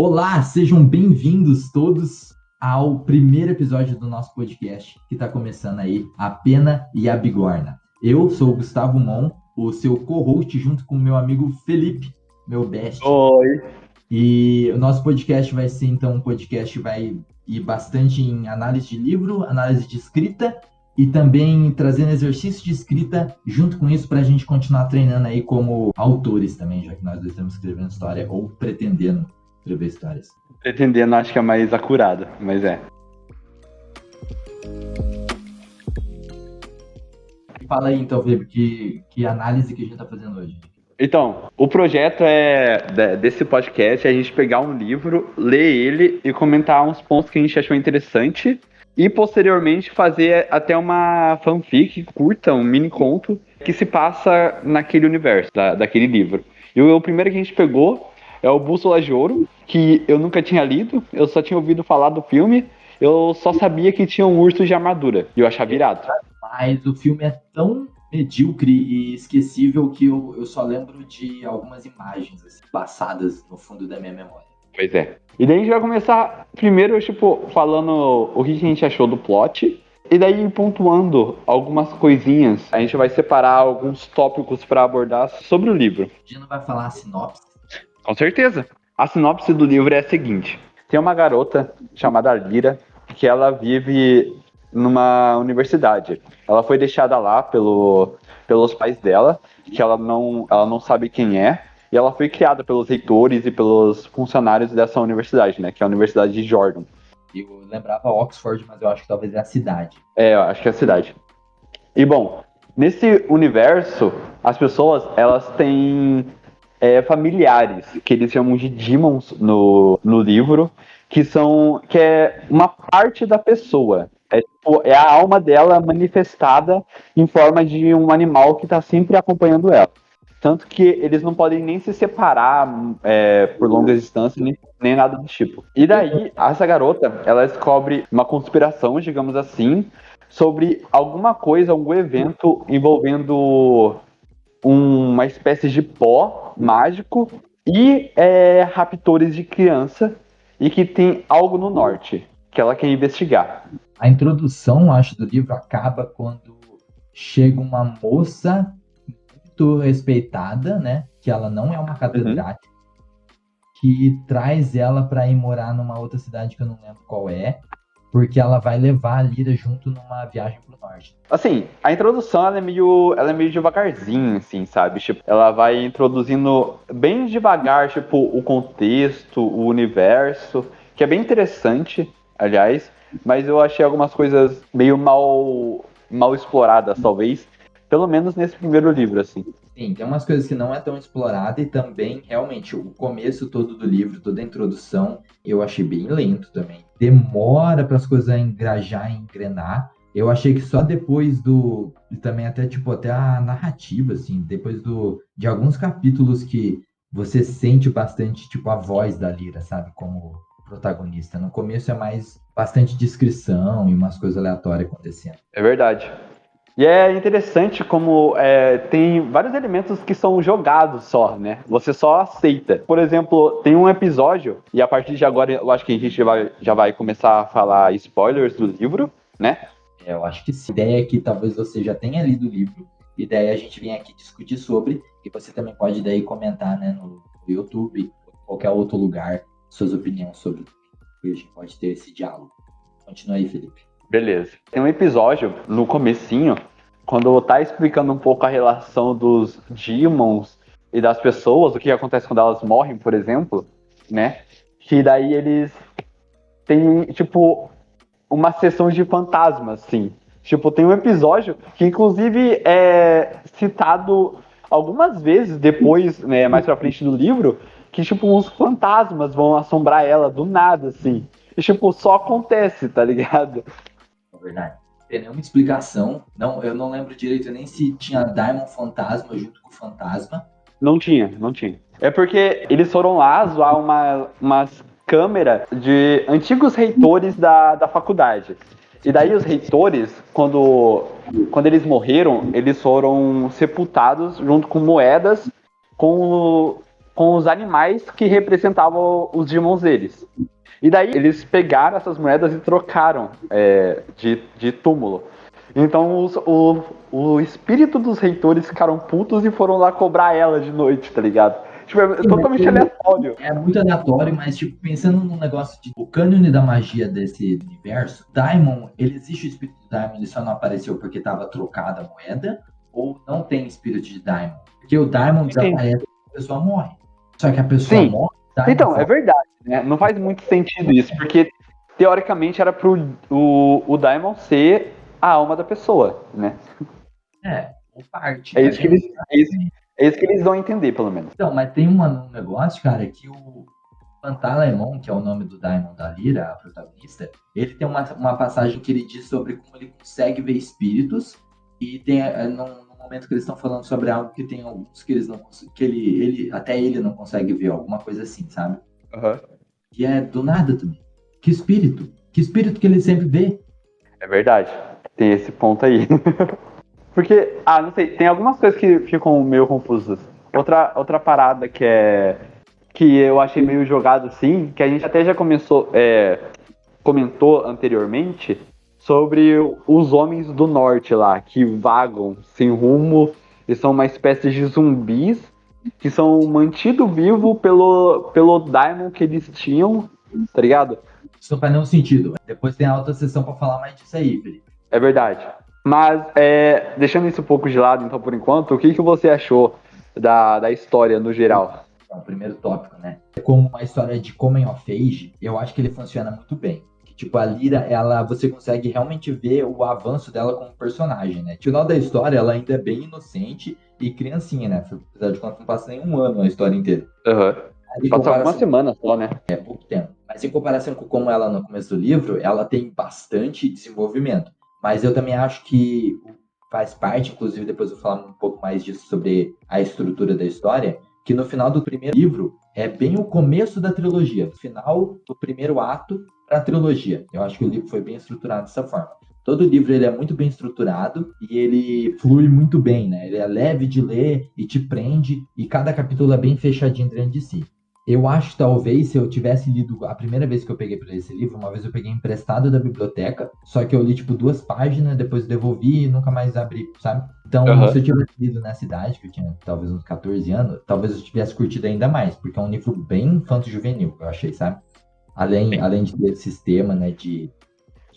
Olá, sejam bem-vindos todos ao primeiro episódio do nosso podcast, que está começando aí, A Pena e a Bigorna. Eu sou o Gustavo Mon, o seu co-host, junto com o meu amigo Felipe, meu best. Oi. E o nosso podcast vai ser, então, um podcast que vai ir bastante em análise de livro, análise de escrita e também trazendo exercício de escrita junto com isso para a gente continuar treinando aí como autores também, já que nós dois estamos escrevendo história ou pretendendo escrever histórias. Pretendendo, acho que é mais acurado, mas é. Fala aí, então, Felipe, que análise que a gente está fazendo hoje? Então, o projeto desse podcast é a gente pegar um livro, ler ele e comentar uns pontos que a gente achou interessante e posteriormente fazer até uma fanfic curta, um mini conto que se passa naquele universo, daquele livro. E o primeiro que a gente pegou é o Bússola de Ouro, que eu nunca tinha lido, eu só tinha ouvido falar do filme, eu só sabia que tinha um urso de armadura e eu achava irado. Mas o filme é tão medíocre e esquecível que eu só lembro de algumas imagens assim, passadas no fundo da minha memória. Pois é. E daí a gente vai começar primeiro, falando o que a gente achou do plot. E daí pontuando algumas coisinhas. A gente vai separar alguns tópicos para abordar sobre o livro. A gente não vai falar a sinopse. Com certeza. A sinopse do livro é a seguinte. Tem uma garota chamada Lyra que ela vive numa universidade. Ela foi deixada lá pelos pais dela, que ela não sabe quem é. E ela foi criada pelos reitores e pelos funcionários dessa universidade, né? Que é a Universidade de Jordan. Eu lembrava Oxford, mas eu acho que talvez é a cidade. É, eu acho que é a cidade. E, bom, nesse universo, as pessoas, elas têm familiares, que eles chamam de demons no livro, que é uma parte da pessoa. É a alma dela manifestada em forma de um animal que está sempre acompanhando ela. Tanto que eles não podem nem se separar por longas distâncias, nem nada do tipo. E daí, essa garota, ela descobre uma conspiração, digamos assim, sobre alguma coisa, algum evento envolvendo uma espécie de pó mágico e raptores de criança, e que tem algo no norte que ela quer investigar. A introdução, acho, do livro acaba quando chega uma moça muito respeitada, né? Que ela não é uma catedrática, que traz ela para ir morar numa outra cidade que eu não lembro qual é, porque ela vai levar a Lyra junto numa viagem pro norte. Assim, a introdução ela é meio devagarzinha, assim, sabe? Tipo, ela vai introduzindo bem devagar, tipo, o contexto, o universo, que é bem interessante, aliás, mas eu achei algumas coisas meio mal exploradas, talvez, pelo menos nesse primeiro livro, assim. Sim, tem umas coisas que não é tão explorada e também, realmente, o começo todo do livro, toda a introdução, eu achei bem lento também. Demora para as coisas engrajar e engrenar. Eu achei que só depois e também até, tipo, até a narrativa, assim, depois de alguns capítulos que você sente bastante, tipo, a voz da Lyra, sabe, como protagonista. No começo é mais bastante descrição e umas coisas aleatórias acontecendo. É verdade. E é interessante como tem vários elementos que são jogados só, né? Você só aceita. Por exemplo, tem um episódio, e a partir de agora eu acho que a gente já vai começar a falar spoilers do livro, né? Eu acho que sim. A ideia é que talvez você já tenha lido o livro, e daí a gente vem aqui discutir sobre, e você também pode daí comentar, né, no YouTube, ou qualquer outro lugar, suas opiniões sobre o livro. E a gente pode ter esse diálogo. Continua aí, Felipe. Beleza. Tem um episódio no comecinho, quando tá explicando um pouco a relação dos demons e das pessoas, o que acontece quando elas morrem, por exemplo, né? Que daí eles têm, tipo, uma sessão de fantasmas, assim. Tipo, tem um episódio que, inclusive, é citado algumas vezes depois, né, mais pra frente do livro, que, tipo, uns fantasmas vão assombrar ela do nada, assim. E, tipo, só acontece, tá ligado? É verdade. Não tem nenhuma explicação. Não, eu não lembro direito nem se tinha Diamond Fantasma junto com o Fantasma. Não tinha. É porque eles foram lá zoar umas câmeras de antigos reitores da faculdade. E daí os reitores, quando eles morreram, eles foram sepultados junto com moedas com com os animais que representavam os demons deles. E daí eles pegaram essas moedas e trocaram de túmulo. Então o espírito dos reitores ficaram putos e foram lá cobrar ela de noite, tá ligado? Tipo, é Sim, mas totalmente aleatório. é muito aleatório, mas, tipo, pensando num negócio de... O cânone da magia desse universo, Daimon, ele existe o espírito de Daimon, ele só não apareceu porque tava trocada a moeda, ou não tem espírito de Daimon? Porque o Daimon Sim. desaparece e a pessoa morre. Só que a pessoa Sim. morre, Daimon Então, é volta. verdade, né? Não faz muito sentido isso, porque teoricamente era pro o Daimon ser a alma da pessoa, né? Ou parte. É A isso que gente eles, é isso que eles dão a entender, pelo menos. Então, mas tem um negócio, cara, que o Pantalemon, que é o nome do Daimon da Lyra, a protagonista, ele tem uma passagem que ele diz sobre como ele consegue ver espíritos, e tem no momento que eles estão falando sobre algo que tem alguns que eles não que até ele não consegue ver, alguma coisa assim, sabe? Uhum. E é do nada também. Que espírito? Que espírito que ele sempre vê? É verdade. Tem esse ponto aí. Porque, não sei, tem algumas coisas que ficam meio confusas. Outra parada que eu achei meio jogado assim, que a gente até já comentou anteriormente, sobre os homens do norte lá, que vagam sem rumo e são uma espécie de zumbis que são mantidos vivos pelo Daimon que eles tinham, tá ligado? Isso não faz nenhum sentido. Depois tem a outra sessão pra falar mais disso aí, Felipe. É verdade. Mas, deixando isso um pouco de lado, então, por enquanto, o que você achou da história no geral? Então, o primeiro tópico, né? Como uma história de Coming of Age, eu acho que ele funciona muito bem. Que, tipo, a Lyra, você consegue realmente ver o avanço dela como personagem, né? No final da história, ela ainda é bem inocente e criancinha, né? Apesar de conta, não passa nem um ano a história inteira. Uhum. Mas em Passa algumas comparação, semanas só, né? é pouco tempo. Mas em comparação com como ela no começo do livro, ela tem bastante desenvolvimento. Mas eu também acho que faz parte, inclusive depois eu vou falar um pouco mais disso sobre a estrutura da história, que no final do primeiro livro é bem o começo da trilogia, final do primeiro ato para a trilogia. Eu acho que o livro foi bem estruturado dessa forma. Todo livro ele é muito bem estruturado e ele flui muito bem, né? Ele é leve de ler e te prende e cada capítulo é bem fechadinho dentro de si. Eu acho, talvez, se eu tivesse lido a primeira vez que eu peguei para esse livro, uma vez eu peguei emprestado da biblioteca, só que eu li, tipo, 2 páginas, depois devolvi e nunca mais abri, sabe? Então, Uhum. se eu tivesse lido nessa idade, que eu tinha talvez uns 14 anos, talvez eu tivesse curtido ainda mais, porque é um livro bem infanto-juvenil, eu achei, sabe? Além de ter esse sistema, né, de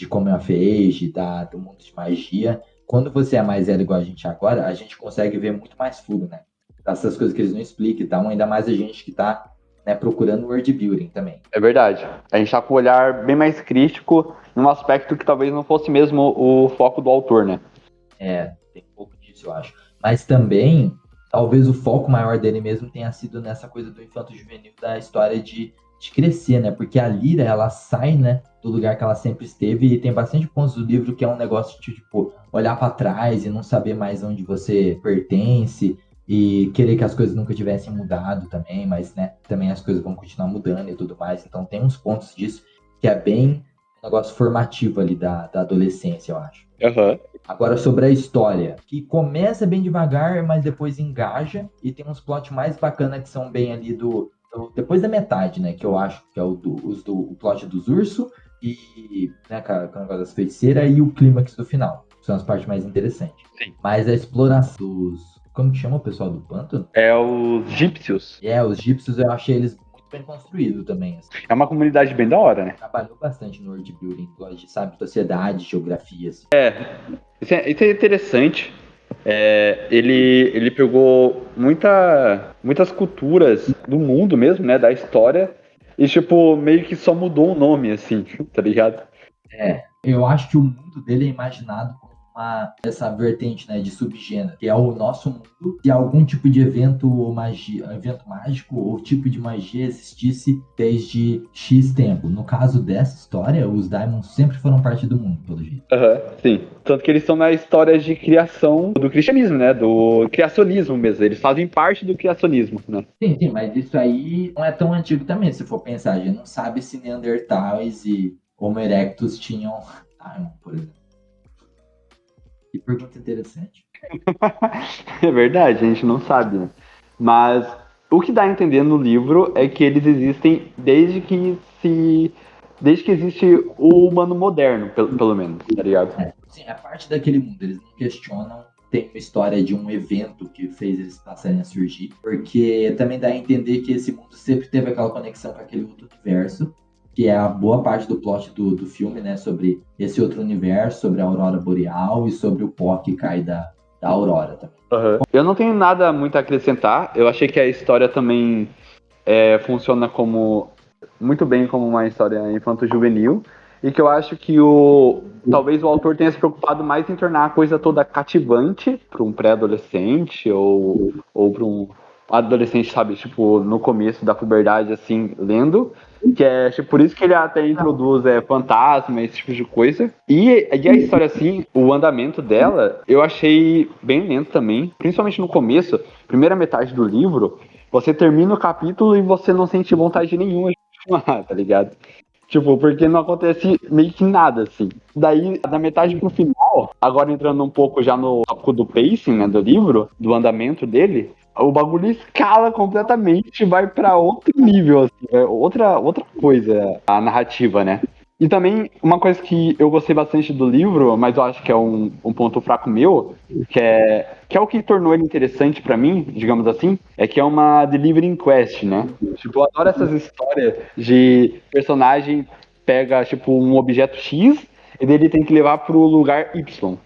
como é a Age, do mundo de magia, quando você é mais velho igual a gente agora, a gente consegue ver muito mais fundo, né? Essas coisas que eles não explicam e tal, ainda mais a gente que tá, né, procurando world building também. É verdade. A gente tá com o olhar bem mais crítico num aspecto que talvez não fosse mesmo o foco do autor, né? Tem um pouco disso, eu acho. Mas também, talvez o foco maior dele mesmo tenha sido nessa coisa do infanto-juvenil, da história de crescer, né? Porque a Lyra, ela sai, né, do lugar que ela sempre esteve e tem bastante pontos do livro que é um negócio de, tipo, olhar para trás e não saber mais onde você pertence e querer que as coisas nunca tivessem mudado também, mas, né, também as coisas vão continuar mudando e tudo mais. Então tem uns pontos disso que é bem um negócio formativo ali da adolescência, eu acho. Aham. Agora sobre a história, que começa bem devagar, mas depois engaja e tem uns plot mais bacanas que são bem ali depois da metade, né? Que eu acho que é o plot dos ursos e, né, com o negócio das feiticeiras e o clímax do final. São as partes mais interessantes. Sim. Mas a exploração como que chama o pessoal do pântano? É os Gípsios. Os egípcios eu achei eles muito bem construídos também, assim. É uma comunidade bem da hora, né? Trabalhou bastante no world building, gosto de, sabe, sociedade, geografia, assim. Isso é interessante. Ele pegou muitas culturas do mundo mesmo, né? Da história. E, tipo, meio que só mudou o nome, assim, tá ligado? Eu acho que o mundo dele é imaginado como essa vertente, né, de subgênero, que é o nosso mundo, se algum tipo de evento mágico ou tipo de magia existisse desde X tempo. No caso dessa história, os Daimons sempre foram parte do mundo, pelo jeito. Aham, sim. Tanto que eles são na história de criação do cristianismo, né? Do criacionismo mesmo. Eles fazem parte do criacionismo, né? Sim, mas isso aí não é tão antigo também, se for pensar. A gente não sabe se Neandertais e Homo erectus tinham Daimon, por exemplo. Que pergunta interessante. É verdade, a gente não sabe, né? Mas O que dá a entender no livro é que eles existem desde que existe o humano moderno, pelo menos, tá ligado? Sim, é parte daquele mundo, eles não questionam. Tem uma história de um evento que fez eles passarem a surgir, porque também dá a entender que esse mundo sempre teve aquela conexão com aquele outro universo, que é a boa parte do plot do filme, né? Sobre esse outro universo, sobre a aurora boreal e sobre o pó que cai da aurora também. Uhum. Eu não tenho nada muito a acrescentar. Eu achei que a história também funciona muito bem como uma história infanto-juvenil. E que eu acho que talvez o autor tenha se preocupado mais em tornar a coisa toda cativante para um pré-adolescente ou para um adolescente, sabe, tipo, no começo da puberdade, assim, lendo. Que é tipo, por isso que ele até introduz fantasma, esse tipo de coisa. E a história, assim, o andamento dela, eu achei bem lento também. Principalmente no começo, primeira metade do livro, você termina o capítulo e você não sente vontade nenhuma de continuar, tá ligado? Tipo, porque não acontece meio que nada, assim. Daí, da metade pro final, agora entrando um pouco já no tópico do pacing, né, do livro, do andamento dele, o bagulho escala completamente, vai pra outro nível, assim, outra coisa, a narrativa, né? E também, uma coisa que eu gostei bastante do livro, mas eu acho que é um ponto fraco meu, que é o que tornou ele interessante pra mim, digamos assim, é que é uma delivering quest, né? Tipo, eu adoro essas histórias de personagem pega, tipo, um objeto X e daí ele tem que levar pro lugar Y.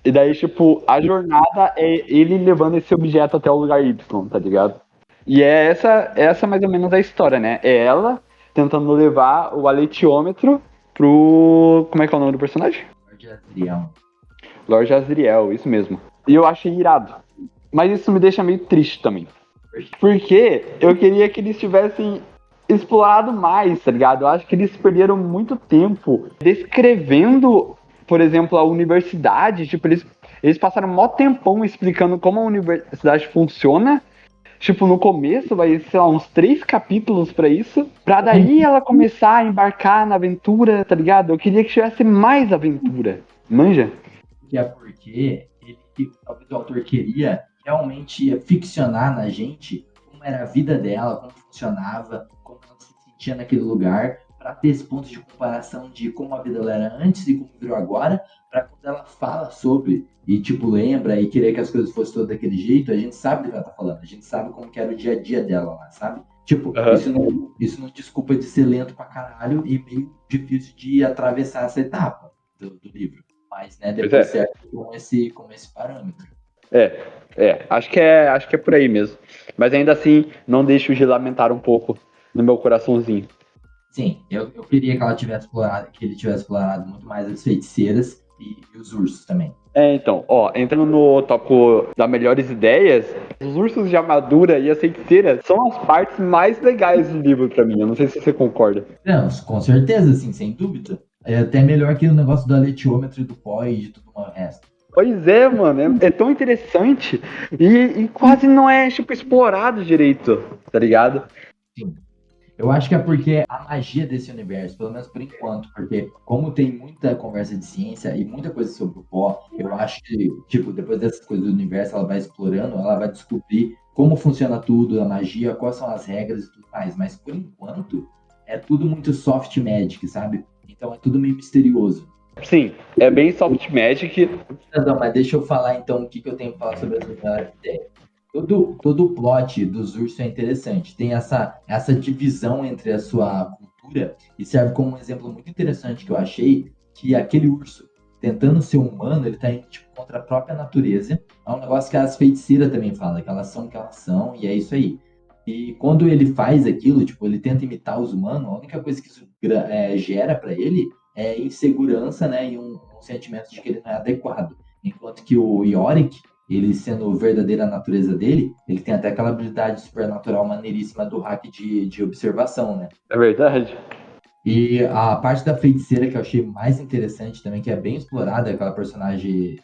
E daí, tipo, a jornada é ele levando esse objeto até o lugar Y, tá ligado? E é essa mais ou menos a história, né? É ela tentando levar o aletiômetro pro... Como é que é o nome do personagem? Lorde Asriel. Lord Asriel, isso mesmo. E eu achei irado. Mas isso me deixa meio triste também. Porque eu queria que eles tivessem explorado mais, tá ligado? Eu acho que eles perderam muito tempo descrevendo, por exemplo, a universidade. Tipo, eles passaram mó tempão explicando como a universidade funciona. Tipo, no começo vai, sei lá, uns 3 capítulos pra isso. Pra daí ela começar a embarcar na aventura, tá ligado? Eu queria que tivesse mais aventura. Manja? Que é porque talvez o autor queria realmente ficcionar na gente como era a vida dela, como funcionava, como ela se sentia naquele lugar, para ter esse ponto de comparação de como a vida dela era antes e como virou agora, para quando ela fala sobre e tipo lembra e querer que as coisas fossem todas daquele jeito, a gente sabe do que ela tá falando, a gente sabe como que era o dia a dia dela lá, sabe? Tipo, isso não desculpa de ser lento pra caralho e meio difícil de atravessar essa etapa do livro. Mas, né, depois serve com esse parâmetro. Acho que é por aí mesmo. Mas ainda assim, não deixo de lamentar um pouco no meu coraçãozinho. Sim, eu queria que ela tivesse explorado, que ele tivesse explorado muito mais as feiticeiras e os ursos também. Então, ó, entrando no tópico das melhores ideias, os ursos de armadura e as feiticeiras são as partes mais legais do livro pra mim. Eu não sei se você concorda. Não, com certeza, sim, sem dúvida. É até melhor que o negócio do aletiômetro e do pó e de tudo o resto. Pois é, mano, é tão interessante e quase não é, tipo, explorado direito, tá ligado? Sim. Eu acho que é porque a magia desse universo, pelo menos por enquanto, porque como tem muita conversa de ciência e muita coisa sobre o pó, eu acho que, tipo, depois dessas coisas do universo, ela vai explorando, ela vai descobrir como funciona tudo, a magia, quais são as regras e tudo mais. Mas por enquanto, é tudo muito soft magic, sabe? Então é tudo meio misterioso. Sim, é bem soft magic. Não, mas deixa eu falar então o que eu tenho que falar sobre as melhores ideias. Todo o plot dos ursos é interessante. Tem essa divisão entre a sua cultura e serve como um exemplo muito interessante que eu achei, que aquele urso, tentando ser humano, ele tá indo tipo, contra a própria natureza. É um negócio que as feiticeiras também falam, que elas são o que elas são, e é isso aí. E quando ele faz aquilo, tipo, ele tenta imitar os humanos, a única coisa que isso gera para ele é insegurança, né, e um sentimento de que ele não é adequado. Enquanto que o Yorick, ele sendo verdadeira natureza dele, ele tem até aquela habilidade supernatural maneiríssima do hack de observação, né? É verdade. E a parte da feiticeira que eu achei mais interessante também, que é bem explorada, é aquela personagem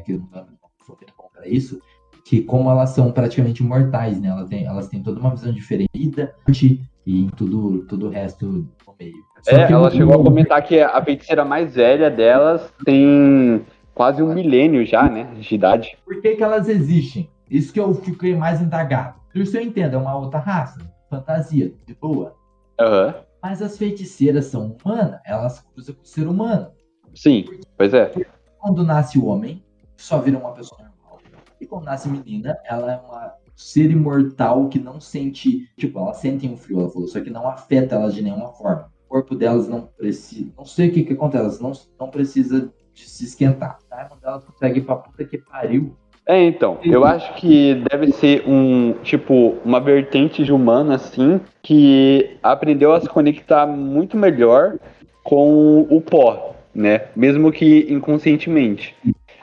que eu não lembro foi muito bom para isso, que como elas são praticamente imortais, né? Elas têm toda uma visão diferente e tudo o resto no meio. Só que Ela chegou a comentar que a feiticeira mais velha delas tem quase 1 milênio já, né, de idade. por que elas existem? Isso que eu fiquei mais indagado. Isso eu entendo, é uma outra raça, fantasia, de boa. Aham. Mas as feiticeiras são humanas, elas cruzam com o ser humano. Sim, pois é. Quando nasce o homem, só vira uma pessoa normal. E quando nasce menina, ela é uma ser imortal que não sente, tipo, elas sentem um frio, ela falou, só que não afeta elas de nenhuma forma. O corpo delas não precisa, não sei o que acontece, elas não precisa de se esquentar. A arma delas consegue ir pra puta que pariu. Então, eu acho que deve ser uma vertente de humano, assim, que aprendeu a se conectar muito melhor com o pó, né? Mesmo que inconscientemente.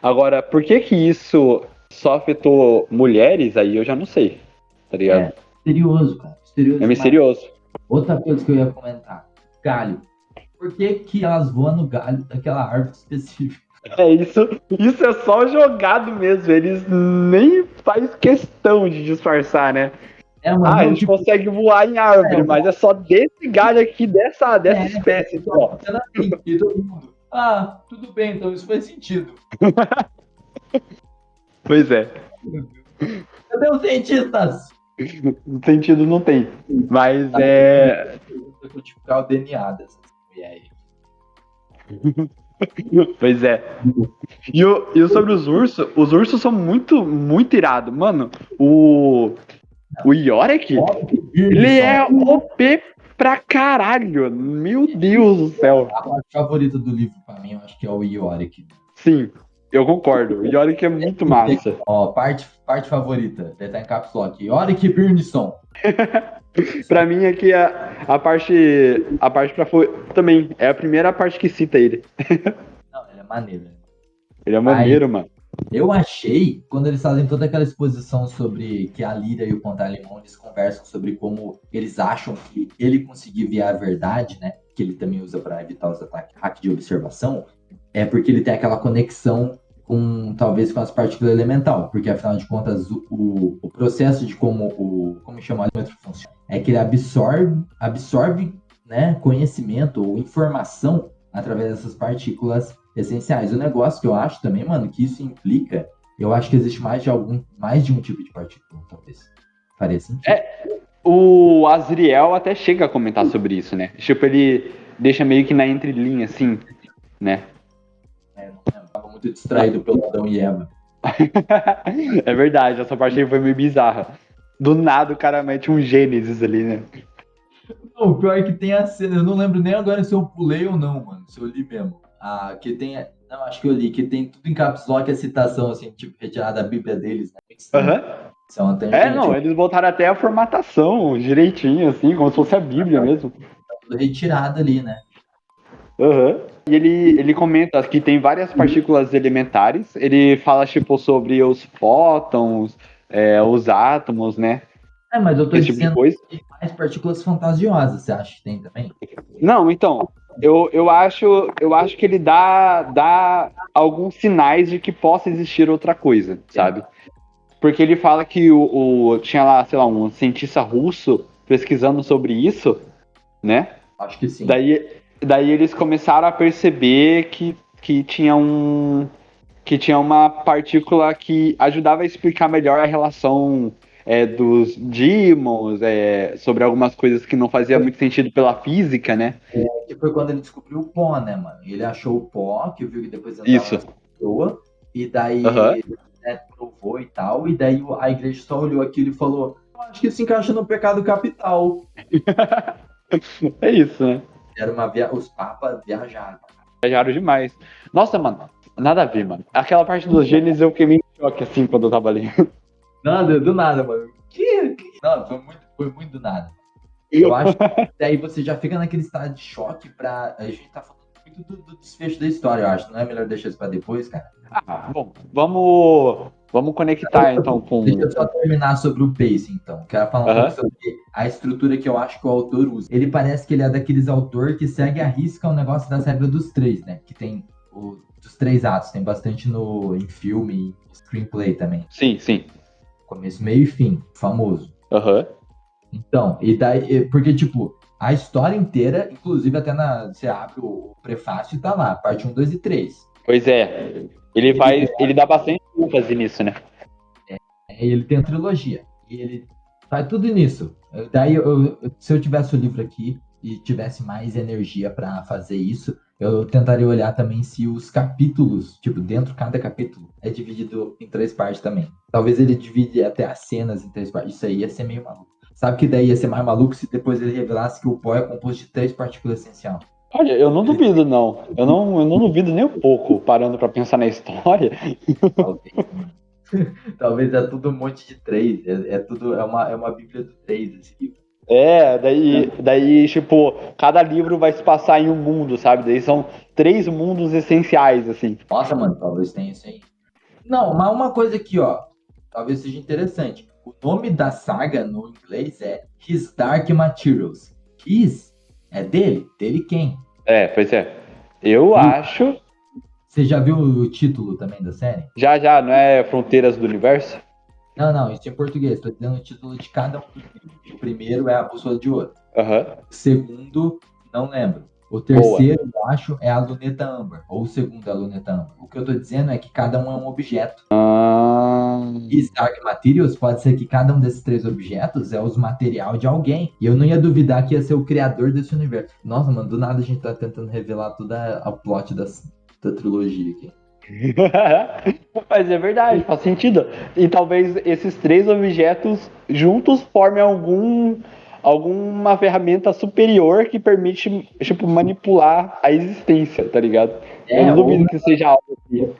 Agora, por que que isso só afetou mulheres, aí eu já não sei, tá ligado? É misterioso, cara, misterioso É demais. misterioso. Outra coisa que eu ia comentar, galho. Por que elas voam no galho daquela árvore específica? Isso é só jogado mesmo, eles nem faz questão de disfarçar, né? Mano, A não, gente tipo, consegue voar em árvore, mas é só desse galho aqui, dessa espécie só só. funciona assim, e todo mundo. Ah, tudo bem, então isso faz sentido. Pois é, Cadê os cientistas? sentido não tem. Mas é. Pra codificar o DNA dessas mulheres. Pois é. E sobre os ursos são muito, muito irados. Mano, o Yorick, ele é OP pra caralho. Meu Deus do céu. A parte favorita do livro pra mim, eu acho que é o Yorick. Sim, eu concordo. O Yorick é muito massa. Ó, parte favorita, deve estar em caps lock. Yorick Birnison. Pra mim aqui a parte pra também é a primeira parte que cita ele. Não, ele é maneiro. Ele é maneiro, mano. Eu achei, quando eles fazem toda aquela exposição sobre que a Lyra e o Pontalimão, eles conversam sobre como eles acham que ele conseguir ver a verdade, né? Que ele também usa para evitar os ataques hack de observação, é porque ele tem aquela conexão com, talvez, com as partículas elemental, porque afinal de contas o processo de como chama o elemento funciona é que ele absorve, né, conhecimento ou informação através dessas partículas essenciais. O negócio que eu acho também, mano, que isso implica, eu acho que existe mais de um tipo de partícula, talvez. Faria sentido. O Azriel até chega a comentar sobre isso, né? Tipo, ele deixa meio que na entrelinha, assim, né? Eu tava muito distraído pelo Adão e Eva. É verdade, essa parte aí foi meio bizarra. Do nada o cara mete um Gênesis ali, né? Não, o pior é que tem a cena, eu não lembro nem agora se eu pulei ou não, mano, se eu li mesmo. Ah, que tem, não, acho que eu li, que tem tudo em caps lock a citação, assim, tipo, retirada da Bíblia deles, né? Aham. Isso é uma tangente, Não, eles botaram até a formatação direitinho, assim, como se fosse a Bíblia mesmo. tudo retirada ali, né? Uhum. E ele comenta que tem várias partículas elementares. Ele fala, tipo, sobre os fótons, os átomos, né? Mas eu tô Esse tipo de dizendo coisa. que tem mais partículas fantasiosas, você acha que tem também? Não, então, eu acho que ele dá alguns sinais de que possa existir outra coisa, sabe? Porque ele fala que tinha lá, sei lá, um cientista russo pesquisando sobre isso, né? Acho que sim. Daí eles começaram a perceber que tinha uma partícula que ajudava a explicar melhor a relação dos dímons, sobre algumas coisas que não fazia muito sentido pela física, né? Que foi quando ele descobriu o pó, né, mano? Ele achou o pó, que viu que depois entrava Isso. na pessoa, e daí Uhum. né, provou e tal, e daí a igreja só olhou aquilo e falou: acho que isso encaixa no pecado capital. É isso, né? Os papas viajaram. Viajaram demais. Nossa, mano, nada a ver, mano. Aquela parte dos genes eu fiquei meio em choque, assim, quando eu tava lendo. Nada, do nada, mano. Não, foi muito do nada. Eu acho que daí você já fica naquele estado de choque pra. A gente tá falando muito do desfecho da história, eu acho. Não é melhor deixar isso pra depois, cara? Bom, vamos conectar então com. Deixa eu só terminar sobre o pacing, então. Quero falar um pouco sobre a estrutura que eu acho que o autor usa. Ele parece que ele é daqueles autores que segue a risca o negócio da regra dos três, né? Que tem dos três atos. Tem bastante em filme e screenplay também. Sim, sim. Começo, meio e fim. Famoso. Aham. Então, e daí, porque, tipo, a história inteira, inclusive até você abre o prefácio e tá lá, parte 1, 2 e 3. Pois é. Ele dá bastante ênfase nisso, né? Ele tem a trilogia. E ele faz tudo nisso. Daí, se eu tivesse o livro aqui e tivesse mais energia para fazer isso, eu tentaria olhar também se os capítulos, tipo, dentro de cada capítulo, é dividido em 3 partes também. Talvez ele divide até as cenas em 3 partes. Isso aí ia ser meio maluco. Sabe que daí ia ser mais maluco se depois ele revelasse que o pó é composto de 3 partículas essenciais. Olha, eu não duvido, não. Eu não duvido nem um pouco, parando pra pensar na história. Talvez, talvez é tudo um monte de 3. É uma bíblia do 3 esse livro. Daí, tipo, cada livro vai se passar em um mundo, sabe? Daí são 3 mundos essenciais, assim. Nossa, mano, talvez tenha isso aí. Não, mas uma coisa aqui, ó, talvez seja interessante. O nome da saga no inglês é His Dark Materials. His é dele? Dele quem? Pois é. Eu E acho. você já viu o título também da série? Já, não é Fronteiras do Universo? Não, isso é em português. Estou dizendo o título de cada um dos livros. O primeiro é A Bússola de Ouro. Aham. O segundo, não lembro. O Boa. terceiro, eu acho, é a Luneta Âmbar. Ou o segundo é a Luneta Âmbar. O que eu tô dizendo é que cada um é um objeto. E Dark Materials pode ser que cada um desses 3 objetos é os material de alguém. E eu não ia duvidar que ia ser o criador desse universo. Nossa, mano, do nada a gente tá tentando revelar toda a plot da trilogia aqui. Mas é verdade, faz sentido. E talvez esses 3 objetos juntos formem alguma ferramenta superior que permite, tipo, manipular a existência, tá ligado? Eu não duvido que seja algo assim.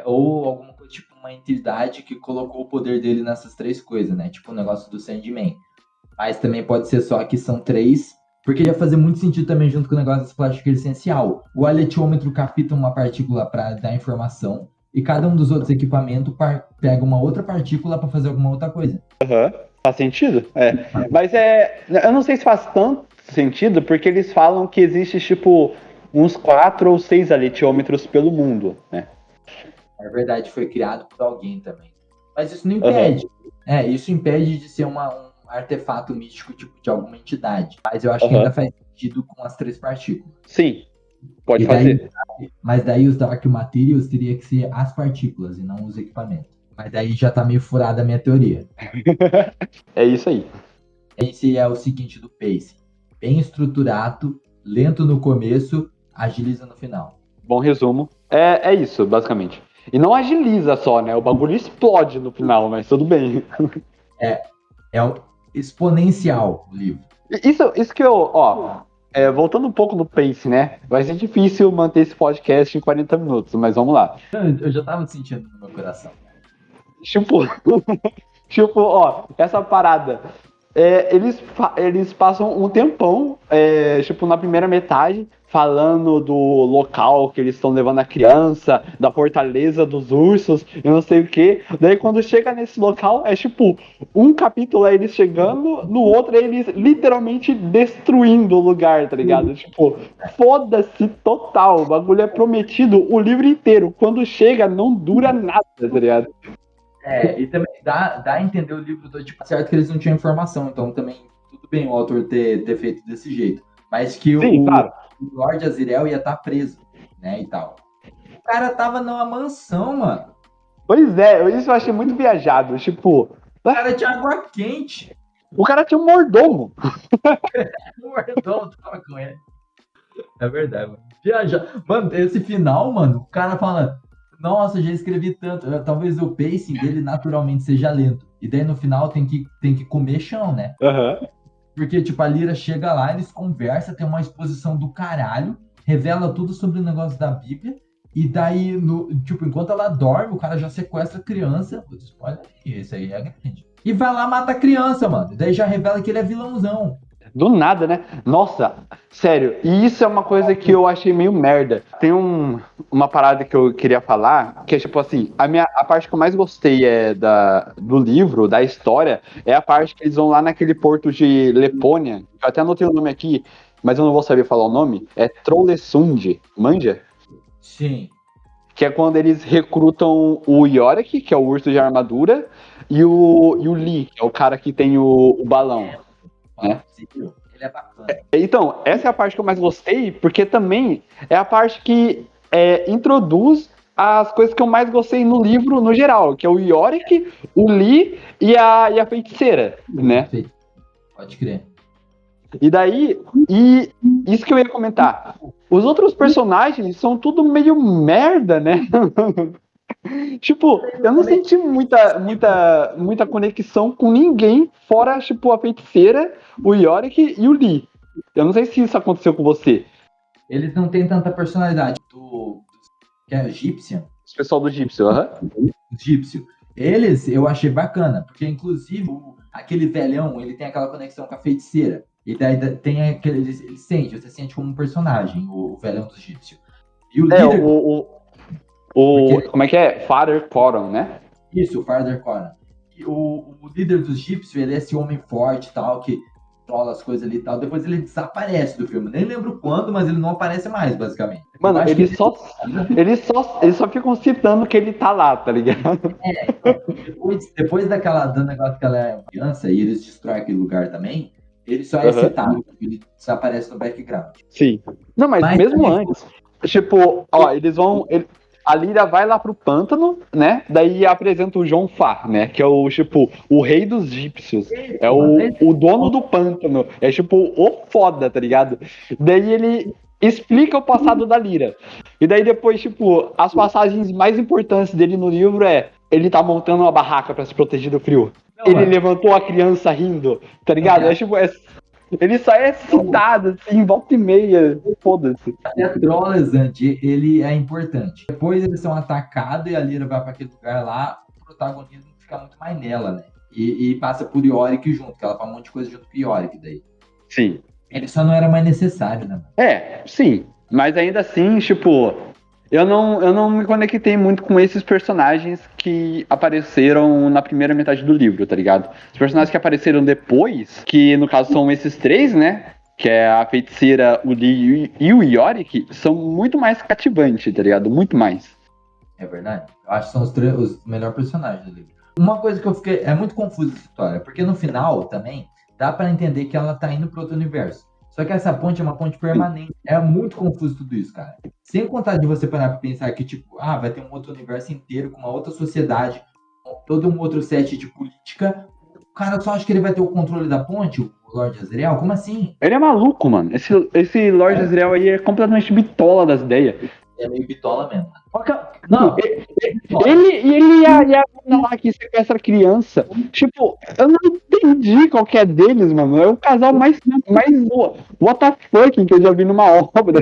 Ou alguma coisa, tipo uma entidade que colocou o poder dele nessas 3 coisas, né? Tipo o negócio do Sandman. Mas também pode ser só que são 3, porque ia fazer muito sentido também junto com o negócio das plásticas essencial. O aletiômetro capta uma partícula para dar informação, e cada um dos outros equipamentos pega uma outra partícula para fazer alguma outra coisa. Faz sentido? Mas eu não sei se faz tanto sentido, porque eles falam que existe, tipo, uns 4 ou 6 aletiômetros pelo mundo, né? Na verdade, foi criado por alguém também. Mas isso não impede. Isso impede de ser um artefato místico tipo de alguma entidade. Mas eu acho que ainda faz sentido com as 3 partículas. Sim, pode daí, fazer. Mas daí os Dark Materials teria que ser as partículas e não os equipamentos. Mas daí já tá meio furada a minha teoria. É isso aí. Esse é o seguinte do pace. Bem estruturado, lento no começo, agiliza no final. Bom resumo. É isso, basicamente. E não agiliza só, né? O bagulho explode no final, mas tudo bem. É o exponencial o livro. Isso que voltando um pouco no pace, né? Vai ser difícil manter esse podcast em 40 minutos, mas vamos lá. Eu já tava sentindo no meu coração. Tipo, essa parada. Eles passam um tempão, tipo, na primeira metade, falando do local que eles estão levando a criança, da fortaleza dos ursos, e não sei o que. Daí quando chega nesse local, é tipo, um capítulo é eles chegando, no outro é eles literalmente destruindo o lugar, tá ligado? Tipo, foda-se total. O bagulho é prometido o livro inteiro. Quando chega, não dura nada, tá ligado? E também dá a entender o livro do tipo, certo que eles não tinham informação, então também tudo bem o autor ter feito desse jeito. Mas que Sim, claro. o Lord Azirel ia estar preso, né, e tal. O cara tava numa mansão, mano. Pois é, isso eu achei muito viajado. Tipo, O cara tinha água quente. o cara tinha um mordomo. O mordomo tava com ele. É verdade, mano. Mano, esse final, mano, o cara fala, nossa, já escrevi tanto. Talvez o pacing dele naturalmente seja lento. E daí no final tem que comer chão, né? Porque, tipo, a Lyra chega lá, eles conversam, tem uma exposição do caralho, revela tudo sobre o negócio da Bíblia, e daí, tipo, enquanto ela dorme, o cara já sequestra a criança. Olha aí, esse aí é grande. E vai lá, mata a criança, mano. E daí já revela que ele é vilãozão. Do nada, né? Nossa, sério, e isso é uma coisa que eu achei meio merda. Tem uma parada que eu queria falar, que é tipo assim, a parte que eu mais gostei do livro, da história, é a parte que eles vão lá naquele porto de Lepônia. Eu até anotei o nome aqui, mas eu não vou saber falar o nome. É Trollesund, manja? Sim. Que é quando eles recrutam o Yorick, que é o urso de armadura, e o Lee, que é o cara que tem o balão. Ele é bacana. Então, essa é a parte que eu mais gostei, porque também é a parte que introduz as coisas que eu mais gostei no livro, no geral, que é o Yorick, o Lee e a feiticeira, né? Pode crer. E daí, isso que eu ia comentar. Os outros personagens são tudo meio merda, né? Tipo, eu não senti muita conexão com ninguém, fora, tipo, a feiticeira, o Yorick e o Lee. Eu não sei se isso aconteceu com você. Eles não têm tanta personalidade. Que é egípcio. Os pessoal do Gipsy, Egípcio. Eles eu achei bacana, porque inclusive aquele velhão, ele tem aquela conexão com a feiticeira. E daí tem aquele. Ele sente, você sente como um personagem, o velhão do egípcio. E o líder. Como é que é? Father Coron, né? Isso, o Father Coron. E o líder dos egípcios, ele é esse homem forte e tal, que controla as coisas ali e tal. Depois ele desaparece do filme. Nem lembro quando, mas ele não aparece mais, basicamente. Mano, eles só ficam citando que ele tá lá, tá ligado? Depois do negócio que ela é criança e eles destroem aquele lugar também, ele só é citado, ele desaparece no background. Sim. Não, mas mesmo antes, tipo, ó, a Lyra vai lá pro pântano, né? Daí apresenta o João Fá, né? Que é o, tipo, o rei dos egípcios. É o dono do pântano. É, tipo, o foda, tá ligado? Daí ele explica o passado da Lyra. E daí depois, tipo, as passagens mais importantes dele no livro é ele tá montando uma barraca pra se proteger do frio. Ele levantou a criança rindo, tá ligado? É tipo, ele só é citado, assim, volta e meia. Foda-se. Até Trollesand, ele é importante. Depois eles são atacados e a Lyra vai para aquele lugar lá, o protagonismo fica muito mais nela, né? E passa por Yorick junto, que ela faz um monte de coisa junto com Yorick daí. Sim. Ele só não era mais necessário, né? Sim. Mas ainda assim, tipo, eu não me conectei muito com esses personagens que apareceram na primeira metade do livro, tá ligado? Os personagens que apareceram depois, que no caso são esses três, né? Que é a feiticeira, o Lee e o Yorick, são muito mais cativantes, tá ligado? Muito mais. É verdade. Eu acho que são os melhores personagens do livro. Uma coisa que eu fiquei... É muito confusa essa história, porque no final, também, dá para entender que ela tá indo para outro universo. Só que essa ponte é uma ponte permanente. É muito confuso tudo isso, cara. Sem contar de você parar pra pensar que, tipo, vai ter um outro universo inteiro, com uma outra sociedade, com todo um outro set de política. O cara só acha que ele vai ter o controle da ponte, o Lord Azriel? Como assim? Ele é maluco, mano. Esse Lord Azriel aí é completamente bitola das ideias. É meio bitola mesmo. Não, ele e a menina lá que sequestra a criança. Tipo, eu não entendi qual que é deles, mano. É o casal mais what the fuck que eu já vi numa obra.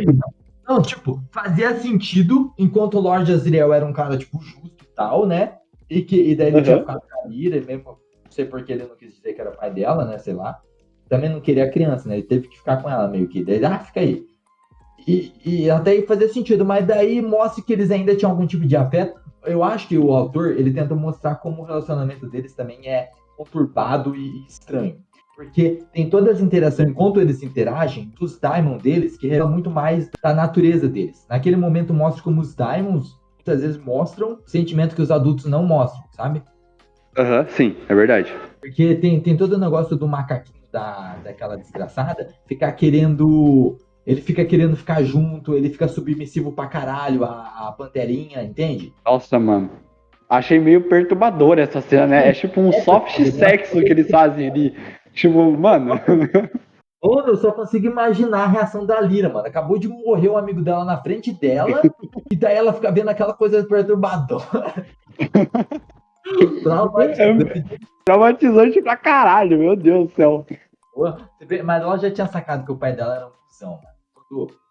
Não, tipo, fazia sentido enquanto o Lord Azriel era um cara, tipo, justo e tal, né? E daí ele tinha ficado com a Lyra, mesmo, não sei porque ele não quis dizer que era pai dela, né? Sei lá. Também não queria a criança, né? Ele teve que ficar com ela meio que. Daí, fica aí. E até aí fazia sentido, mas daí mostra que eles ainda tinham algum tipo de afeto. Eu acho que o autor, ele tenta mostrar como o relacionamento deles também é conturbado e estranho. Porque tem todas as interações, enquanto eles interagem, dos Daimon deles, que é muito mais da natureza deles. Naquele momento mostra como os Daimons, muitas vezes, mostram sentimento que os adultos não mostram, sabe? Sim, é verdade. Porque tem todo o negócio do macaquinho daquela desgraçada, ficar querendo... Ele fica querendo ficar junto, ele fica submissivo pra caralho, a Panterinha, entende? Nossa, mano. Achei meio perturbador essa cena, né? É tipo um soft sexo que eles fazem ali. Tipo, mano. Eu só consigo imaginar a reação da Lyra, mano. Acabou de morrer um amigo dela na frente dela, e daí ela fica vendo aquela coisa perturbadora. Traumatizante pra caralho, meu Deus do céu. Mas ela já tinha sacado que o pai dela era um cuzão, mano.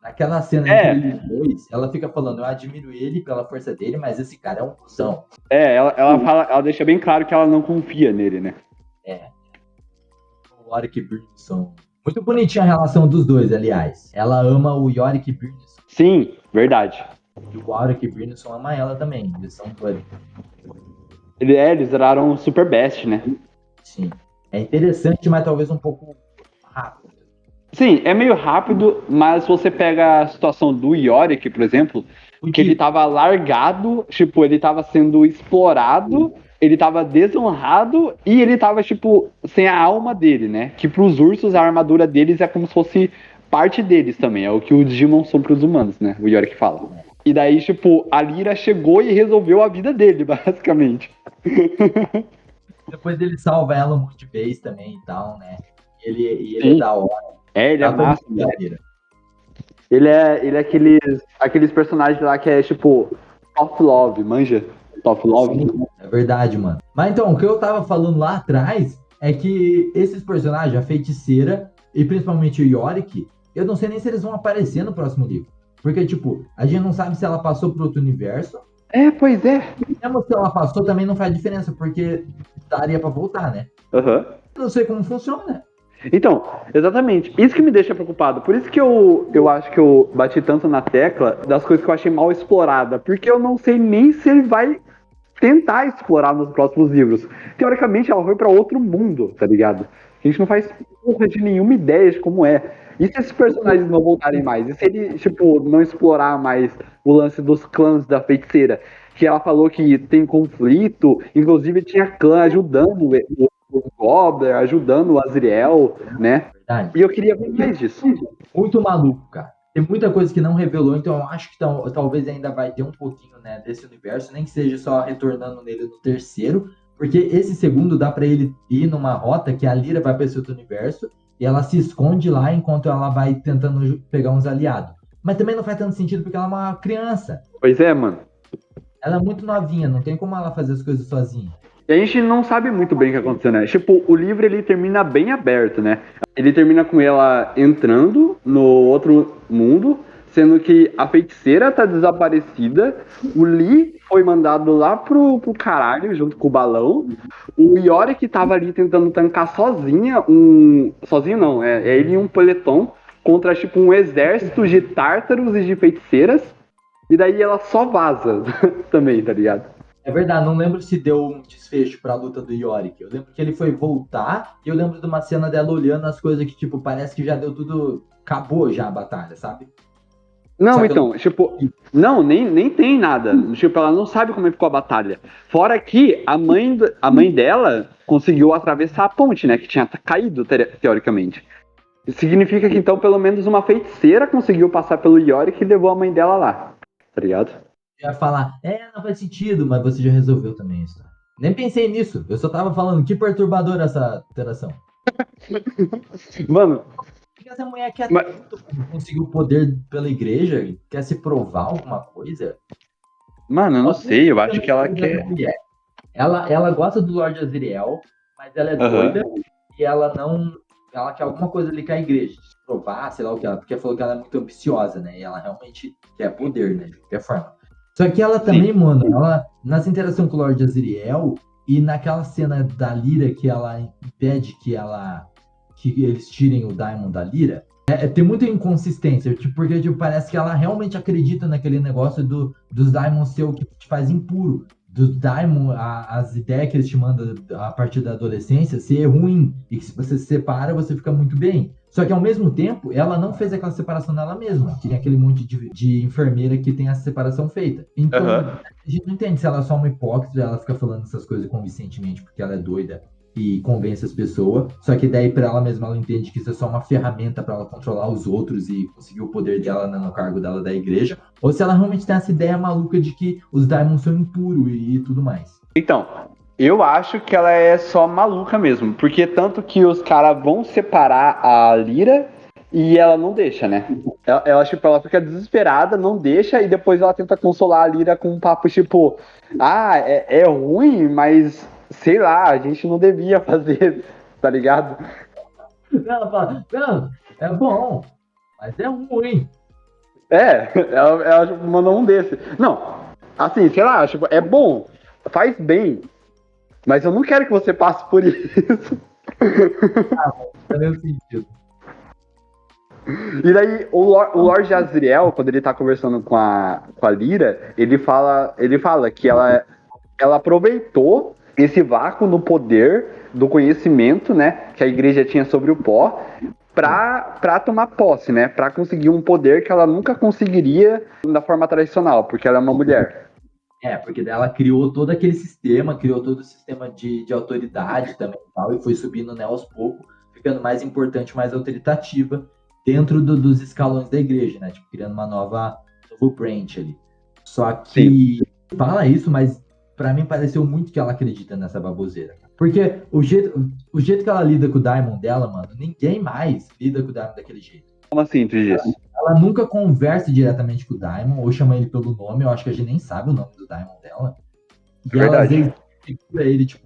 Naquela cena entre eles dois, ela fica falando, eu admiro ele pela força dele, mas esse cara é um cuzão. Ela deixa bem claro que ela não confia nele, né? O Yorick Byrneson. Muito bonitinha a relação dos dois, aliás. Ela ama o Yorick Byrneson. Sim, verdade. E o Yorick Byrneson ama ela também. Eles são dois. Eles viraram super best, né? Sim. É interessante, mas talvez um pouco rápido. Sim, é meio rápido, mas você pega a situação do Yorick, por exemplo, que ele tava largado, tipo, ele tava sendo explorado, ele tava desonrado e ele tava, tipo, sem a alma dele, né? Que pros ursos a armadura deles é como se fosse parte deles também, é o que os Digimon são pros humanos, né? O Yorick fala. E daí, tipo, a Lyra chegou e resolveu a vida dele, basicamente. Depois ele salva ela um monte de vez também e tal, né? Ele é Sim. da hora. Ele é Dá pra massa. entender a Lyra. Ele é aqueles personagens lá que é tipo Tough Love, manja? Tough Love? Sim, é verdade, mano. Mas então, o que eu tava falando lá atrás é que esses personagens, a feiticeira e principalmente o Yorick, eu não sei nem se eles vão aparecer no próximo livro. Porque, tipo, a gente não sabe se ela passou para outro universo. É, pois é. Mesmo se ela passou, também não faz diferença, porque daria pra voltar, né? Aham. Eu não sei como funciona. Então, exatamente. Isso que me deixa preocupado. Por isso que eu acho que eu bati tanto na tecla das coisas que eu achei mal explorada. Porque eu não sei nem se ele vai tentar explorar nos próximos livros. Teoricamente, ela foi pra outro mundo, tá ligado? A gente não faz porra de nenhuma ideia de como é. E se esses personagens não voltarem mais? E se ele, tipo, não explorar mais o lance dos clãs da feiticeira? Que ela falou que tem conflito, inclusive tinha clã ajudando o Gobbler, ajudando o Azriel, né? Verdade. E eu queria ver mais disso. Muito maluco, cara. Tem muita coisa que não revelou, então eu acho que talvez ainda vai ter um pouquinho, né, desse universo, nem que seja só retornando nele no terceiro, porque esse segundo dá pra ele ir numa rota que a Lyra vai pra esse outro universo e ela se esconde lá enquanto ela vai tentando pegar uns aliados. Mas também não faz tanto sentido porque ela é uma criança. Pois é, mano. Ela é muito novinha, não tem como ela fazer as coisas sozinha. E a gente não sabe muito bem o que aconteceu, né? Tipo, o livro ele termina bem aberto, né? Ele termina com ela entrando no outro mundo, sendo que a feiticeira tá desaparecida, o Lee foi mandado lá pro caralho junto com o balão, o Yorick tava ali tentando tancar sozinha, sozinho não, é ele e um peloton contra tipo um exército de tártaros e de feiticeiras, e daí ela só vaza também, tá ligado? É verdade, não lembro se deu um desfecho pra luta do Yorick. Eu lembro que ele foi voltar e eu lembro de uma cena dela olhando as coisas que, tipo, parece que já deu tudo. Acabou já a batalha, sabe? Só Não, que eu então, tipo, não, nem tem nada. Tipo, ela não sabe como ficou a batalha. Fora que a mãe dela conseguiu atravessar a ponte, né? Que tinha caído, teoricamente. Significa que, então, pelo menos uma feiticeira conseguiu passar pelo Yorick e levou a mãe dela lá. Tá ligado? ia falar, não faz sentido, mas você já resolveu também isso. Nem pensei nisso. Eu só tava falando que perturbadora essa interação. Mano, Porque essa mulher quer mas, tanto conseguir o poder pela igreja, quer se provar alguma coisa. mano, eu não Pode sei, eu ser acho também que ela coisa da quer. mulher. Ela gosta do Lord Azriel, mas ela é Aham. doida e ela não. Ela quer alguma coisa ali com a igreja, de provar, sei lá o que ela. Porque ela falou que ela é muito ambiciosa, né? E ela realmente quer poder, né? De qualquer forma. Só que ela também, Sim. mano, ela, nessa interação com o Lord Azriel e naquela cena da Lyra que ela impede que eles tirem o Daimon da Lyra, tem muita inconsistência, tipo, porque tipo, parece que ela realmente acredita naquele negócio dos Daimons ser o que te faz impuro. Dos Daimon, as ideias que eles te mandam a partir da adolescência ser ruim. E que se você se separa, você fica muito bem. Só que ao mesmo tempo, ela não fez aquela separação nela mesma. Que tem aquele monte de enfermeira que tem essa separação feita. Então, Aham. a gente não entende se ela é só uma hipócrita, ela fica falando essas coisas convincentemente porque ela é doida e convence as pessoas. Só que daí para ela mesma ela entende que isso é só uma ferramenta para ela controlar os outros e conseguir o poder dela no cargo dela da igreja. Ou se ela realmente tem essa ideia maluca de que os Daimons são impuros e tudo mais. Então, eu acho que ela é só maluca mesmo, porque tanto que os caras vão separar a Lyra e ela não deixa, né? Tipo, ela fica desesperada, não deixa, e depois ela tenta consolar a Lyra com um papo tipo, é ruim, mas sei lá, a gente não devia fazer, tá ligado? Ela fala, não, é bom, mas é ruim. Ela tipo, mandou um desse. Não, assim, sei lá, tipo, é bom, faz bem, mas eu não quero que você passe por isso. Tá nesse sentido. E daí, o Lord Azriel, quando ele tá conversando com a Lyra, ele fala que ela aproveitou esse vácuo no poder do conhecimento, né, que a igreja tinha sobre o pó, pra tomar posse, né, pra conseguir um poder que ela nunca conseguiria da forma tradicional, porque ela é uma mulher. Porque daí ela criou todo aquele sistema, criou todo o sistema de autoridade também e tal, e foi subindo, né, aos poucos, ficando mais importante, mais autoritativa dentro dos escalões da igreja, né? Tipo, criando uma novo branch ali. Só Sim. que fala isso, mas pra mim pareceu muito que ela acredita nessa baboseira. Porque o jeito que ela lida com o Diamond dela, mano, ninguém mais lida com o Diamond daquele jeito. Como assim, tu diz? Ela nunca conversa diretamente com o Diamond, ou chama ele pelo nome, eu acho que a gente nem sabe o nome do Diamond dela. É E ela às verdade. vezes segura ele, tipo,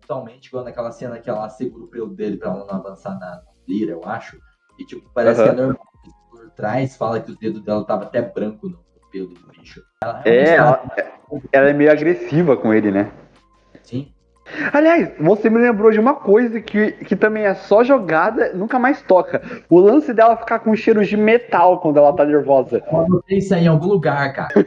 totalmente, igual naquela cena que ela segura o pelo dele pra ela não avançar na lira, eu acho. E tipo, parece que é Aham. normal. Por trás fala que os dedos dela estavam até branco no pelo do bicho. Ela realmente É, tá ela é meio agressiva com ele, né? assim. Aliás, você me lembrou de uma coisa que também é só jogada, nunca mais toca. O lance dela ficar com cheiro de metal quando ela tá nervosa. Eu anotei isso aí em algum lugar, cara.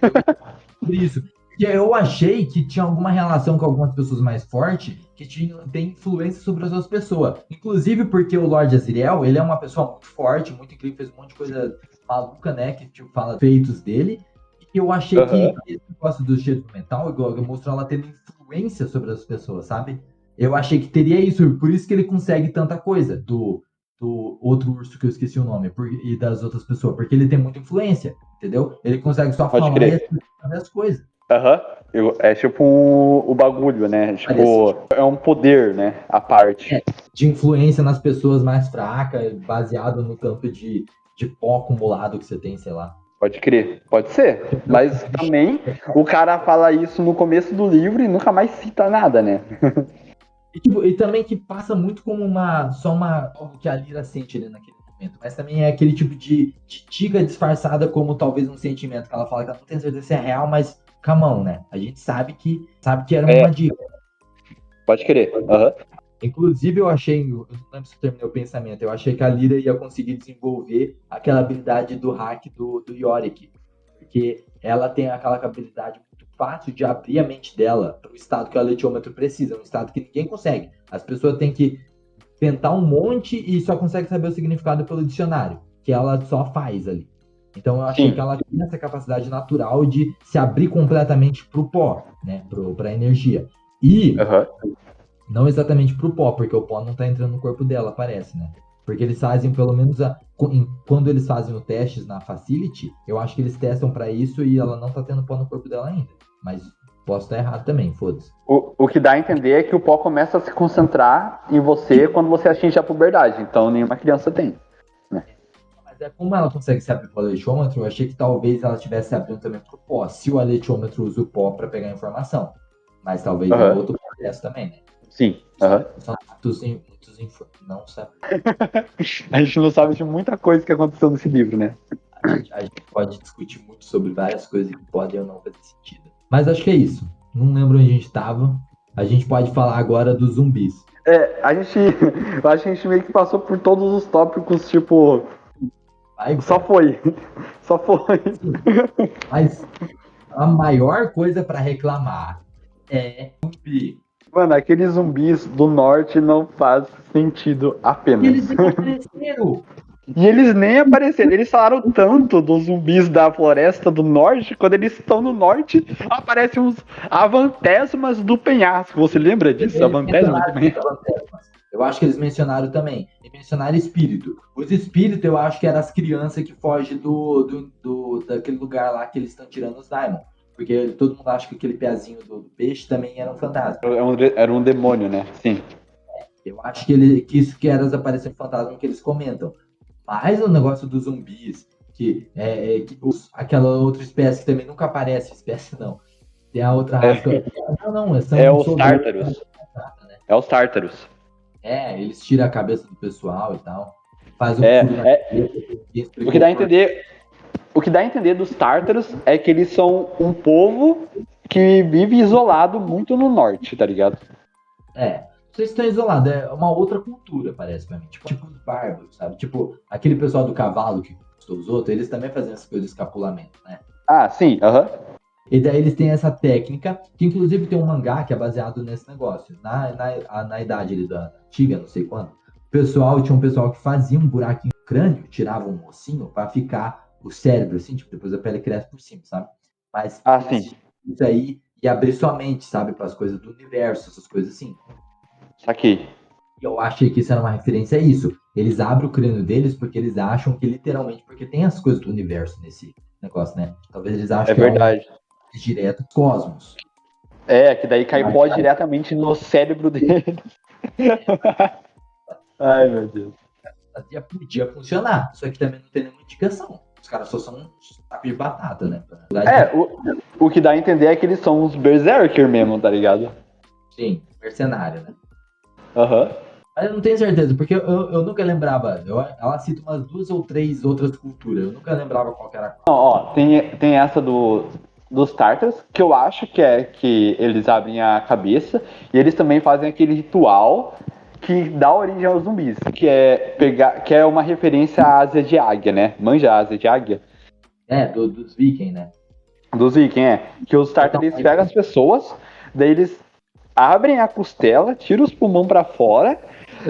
Por isso. Porque eu achei que tinha alguma relação com algumas pessoas mais fortes que tem influência sobre as outras pessoas. Inclusive porque o Lord Azriel, ele é uma pessoa muito forte, muito incrível, fez um monte de coisa maluca, né? Que tipo, fala feitos dele. E eu achei que Aham. esse negócio do cheiro mental, igual eu mostrou ela tendo influência sobre as pessoas, sabe? Eu achei que teria isso, por isso que ele consegue tanta coisa do outro urso que eu esqueci o nome, e das outras pessoas, porque ele tem muita influência, entendeu? Ele consegue só Pode falar e crer. fazer as coisas. Aham. É tipo o bagulho, né? Parece Tipo, é um poder, né? A parte. de influência nas pessoas mais fracas, baseado no tanto de pó acumulado que você tem, sei lá. Pode crer. Pode ser. Mas também o cara fala isso no começo do livro e nunca mais cita nada, né? E também que passa muito como só uma algo que a Lyra sente ali naquele momento, mas também é aquele tipo de dica disfarçada como talvez um sentimento que ela fala que ela não tem certeza se é real, mas camão, né? A gente sabe que era É, uma dica. pode crer. Aham. Inclusive, eu não lembro se eu terminei o pensamento, eu achei que a Lyra ia conseguir desenvolver aquela habilidade do hack do Yorick, porque ela tem aquela habilidade muito fácil de abrir a mente dela para o estado que o letiômetro precisa, um estado que ninguém consegue. As pessoas têm que tentar um monte e só consegue saber o significado pelo dicionário, que ela só faz ali. Então eu achei que Sim. ela tinha essa capacidade natural de se abrir completamente para o pó, né, para a energia. E Aham. não exatamente pro pó, porque o pó não tá entrando no corpo dela, parece, né? Porque eles fazem, pelo menos, quando eles fazem os testes na Facility, eu acho que eles testam pra isso e ela não tá tendo pó no corpo dela ainda. Mas posso estar errado também, foda-se. O que dá a entender é que o pó começa a se concentrar em você quando você atinge a puberdade. Então nenhuma criança tem. Né? Mas é como ela consegue se abrir pro aletiômetro, eu achei que talvez ela estivesse abrindo também pro pó, se o aletiômetro usa o pó pra pegar informação. Mas talvez é Aham. outro processo também, né? Sim. Aham. São muitos não sabe. A gente não sabe de muita coisa que aconteceu nesse livro, né? A gente pode discutir muito sobre várias coisas que podem ou não fazer sentido. Mas acho que é isso. Não lembro onde a gente estava. A gente pode falar agora dos zumbis. A gente. Eu acho que a gente meio que passou por todos os tópicos, tipo. Vai, Só cara. foi. Só foi. Sim. Mas a maior coisa para reclamar é zumbi. Mano, aqueles zumbis do norte não faz sentido E eles apenas. nem apareceram. E eles nem apareceram. Eles falaram tanto dos zumbis da floresta do norte. Quando eles estão no norte, aparecem uns avantésmas do penhasco. Você lembra disso? Eles Avantésmas do mencionaram isso, penhasco? fantasmas. Eu acho que eles mencionaram também. E mencionaram espírito. Os espíritos, eu acho que eram as crianças que fogem daquele lugar lá que eles estão tirando os Diamond. Porque todo mundo acha que aquele pezinho do peixe também era um fantasma. Era um demônio, né? Sim. Eu acho que isso que era as aparições fantasma que eles comentam. Mas o negócio dos zumbis, aquela outra espécie que também nunca aparece, espécie não. Tem a outra raça. É, Não, é são os soldados. tártaros. É os tártaros. Eles tiram a cabeça do pessoal e tal. Faz um É, furo na é, cabeça, ninguém o que explicou dá a por entender, o que dá a entender dos tártaros é que eles são um povo que vive isolado muito no norte, tá ligado? Vocês estão isolados, é uma outra cultura, parece pra mim. Tipo os bárbaros, sabe? Tipo, aquele pessoal do cavalo que conquistou os outros, eles também fazem essas coisas de escapulamento, né? Ah, sim, aham. E daí eles têm essa técnica, que inclusive tem um mangá que é baseado nesse negócio. Na idade ali da antiga, não sei quando, tinha um pessoal que fazia um buraquinho no crânio, tirava um ossinho pra ficar o cérebro, assim, tipo, depois a pele cresce por cima, sabe? Mas Ah, eles sim, tinham isso aí e abrir sua mente, sabe, para as coisas do universo, essas coisas assim. saquei. E eu achei que isso era uma referência a isso. Eles abrem o crânio deles porque eles acham que literalmente, porque tem as coisas do universo nesse negócio, né? Talvez eles É achem que é um verdade. direto do cosmos. Que daí cai pó diretamente no cérebro dele. Ai, meu Deus. Podia funcionar, só que também não tem nenhuma indicação. Os caras só são um saco de batata, né? O que dá a entender é que eles são uns berserker mesmo, tá ligado? Sim, mercenário, né? Aham. Mas eu não tenho certeza, porque eu nunca lembrava. Ela cita umas 2 ou 3 outras culturas. Eu nunca lembrava qual que era qual. Ó, tem essa dos Tartars, que eu acho que é que eles abrem a cabeça e eles também fazem aquele ritual que dá origem aos zumbis, que é uma referência à asa de águia, né? Manja a asa de águia? Dos vikings, né? Dos vikings, que os Tartars eles pegam as pessoas, daí eles abrem a costela, tiram os pulmão pra fora,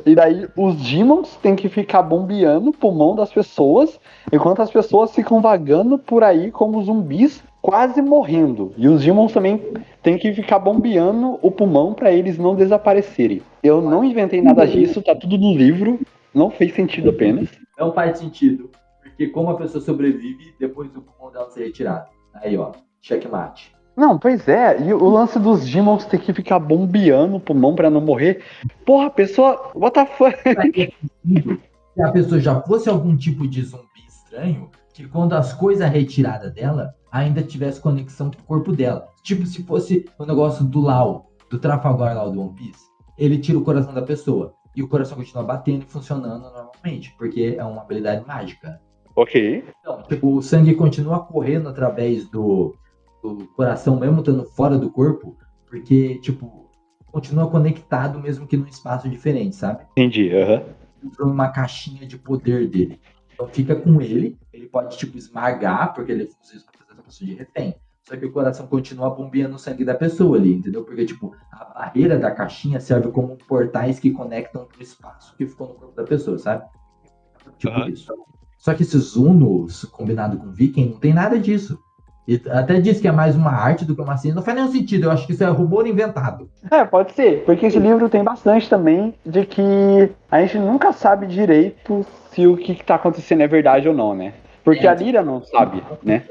e daí os demons têm que ficar bombeando o pulmão das pessoas, enquanto as pessoas ficam vagando por aí como zumbis, quase morrendo. E os demons também têm que ficar bombeando o pulmão pra eles não desaparecerem. Eu não inventei nada disso, tá tudo no livro, não fez sentido apenas. Não faz sentido, porque como a pessoa sobrevive depois do pulmão dela ser retirado? Aí, ó, checkmate. Não, pois é, e o lance dos demons ter que ficar bombeando o pulmão pra não morrer. Porra, a pessoa. What the fuck? Faria sentido se a pessoa já fosse algum tipo de zumbi estranho, que quando as coisas retiradas dela, ainda tivesse conexão com o corpo dela. Tipo, se fosse o negócio do Lau, do Trafalgar lá do One Piece, ele tira o coração da pessoa. E o coração continua batendo e funcionando normalmente, porque é uma habilidade mágica. Ok. Então, tipo, o sangue continua correndo através do coração, mesmo estando fora do corpo, porque, tipo, continua conectado mesmo que num espaço diferente, sabe? Entendi, aham. Entrou numa caixinha de poder dele. Então fica com ele pode, tipo, esmagar, porque ele usa isso pra fazer essa pessoa de refém. Só que o coração continua bombeando o sangue da pessoa ali, entendeu? Porque, tipo, a barreira da caixinha serve como portais que conectam pro espaço que ficou no corpo da pessoa, sabe? Tipo isso. Só que esses Unos, combinado com Viking, não tem nada disso. E até diz que é mais uma arte do que uma ciência. Não faz nenhum sentido, eu acho que isso é rumor inventado. Pode ser, porque esse livro tem bastante também de que a gente nunca sabe direito se o que tá acontecendo é verdade ou não, né? Porque a Lyra não sabe, né?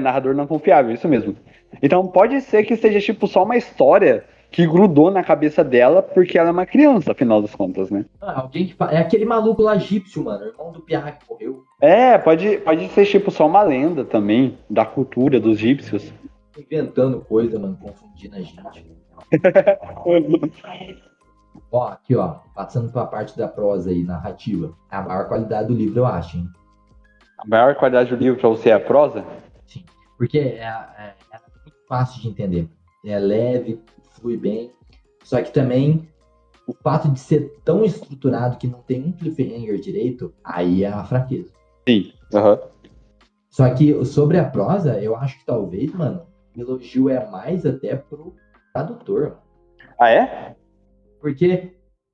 Narrador não confiável, isso mesmo. Então pode ser que seja tipo só uma história que grudou na cabeça dela porque ela é uma criança, afinal das contas, né? Alguém que é aquele maluco lá egípcio, mano, irmão do Piá que morreu. Pode ser tipo só uma lenda também da cultura dos egípcios. Inventando coisa, mano, confundindo a gente. Ó, aqui, ó, passando pra parte da prosa aí, narrativa. É a maior qualidade do livro, eu acho, hein? A maior qualidade do livro pra você é a prosa? Sim, porque é muito fácil de entender. É leve, flui bem. Só que também o fato de ser tão estruturado que não tem um cliffhanger direito, aí é a fraqueza. Sim, aham. Só que sobre a prosa, eu acho que talvez, mano, o elogio é mais até pro tradutor, mano. Ah, é? Porque,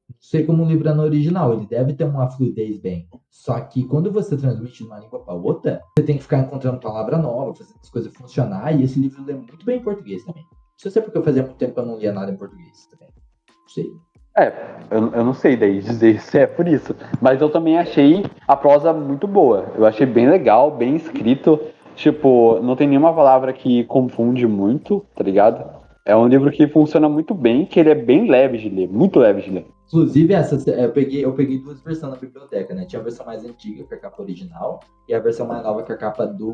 não sei como o livro é no original, ele deve ter uma fluidez bem. Só que quando você transmite de uma língua para outra, você tem que ficar encontrando palavra nova, fazendo as coisas funcionar, e esse livro lê muito bem em português também. Não sei porque eu fazia muito tempo que eu não lia nada em português também. Não sei. Eu não sei daí dizer se é por isso. Mas eu também achei a prosa muito boa. Eu achei bem legal, bem escrito. Tipo, não tem nenhuma palavra que confunde muito, tá ligado? É um livro que funciona muito bem, que ele é bem leve de ler, muito leve de ler. Inclusive, eu peguei duas versões na biblioteca, né? Tinha a versão mais antiga, que é a capa original, e a versão mais nova, que é a capa do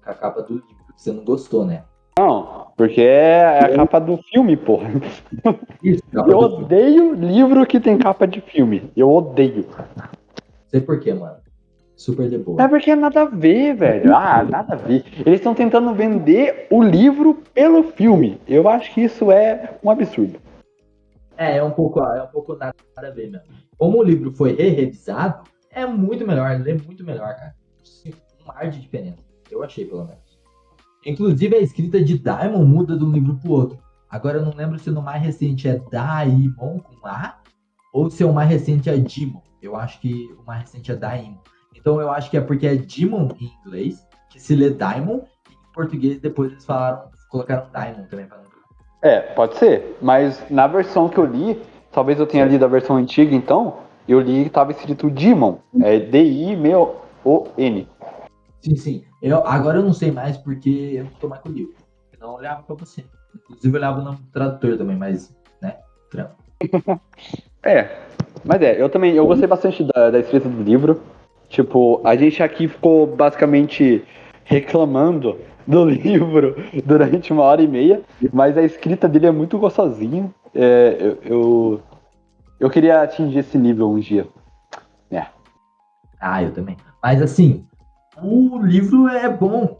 livro, que você não gostou, né? Não, porque é a capa do filme, porra. Isso, Eu odeio livro que tem capa de filme. Eu odeio. Sei por quê, mano. Super de boa. É porque é nada a ver, velho. Ah, nada a ver. Eles estão tentando vender o livro pelo filme. Eu acho que isso é um absurdo. É um pouco nada a ver mesmo. Como o livro foi revisado, é muito melhor, lê muito melhor, cara. Um mar de diferença. Eu achei, pelo menos. Inclusive, a escrita de Daimon muda de um livro pro outro. Agora, eu não lembro se no mais recente é Daimon com A, ou se o mais recente é Dimon. Eu acho que o mais recente é Daimon. Então, eu acho que é porque é Dimon em inglês, que se lê Daimon, e em português depois eles colocaram Daimon também para não. Pode ser. Mas na versão que eu li, talvez eu tenha lido a versão antiga, então, eu li que estava escrito Dimon. É D-I-M-O-N. Sim. Agora eu não sei mais porque eu não tô mais com o livro. não olhava pra você. Inclusive, eu olhava no tradutor também, mas, né, trampo. Eu também, eu gostei bastante da escrita do livro. Tipo, a gente aqui ficou basicamente reclamando do livro durante 1h30, mas a escrita dele é muito gostosinha. Eu queria atingir esse nível um dia. É. Ah, eu também. Mas, assim, o livro é bom.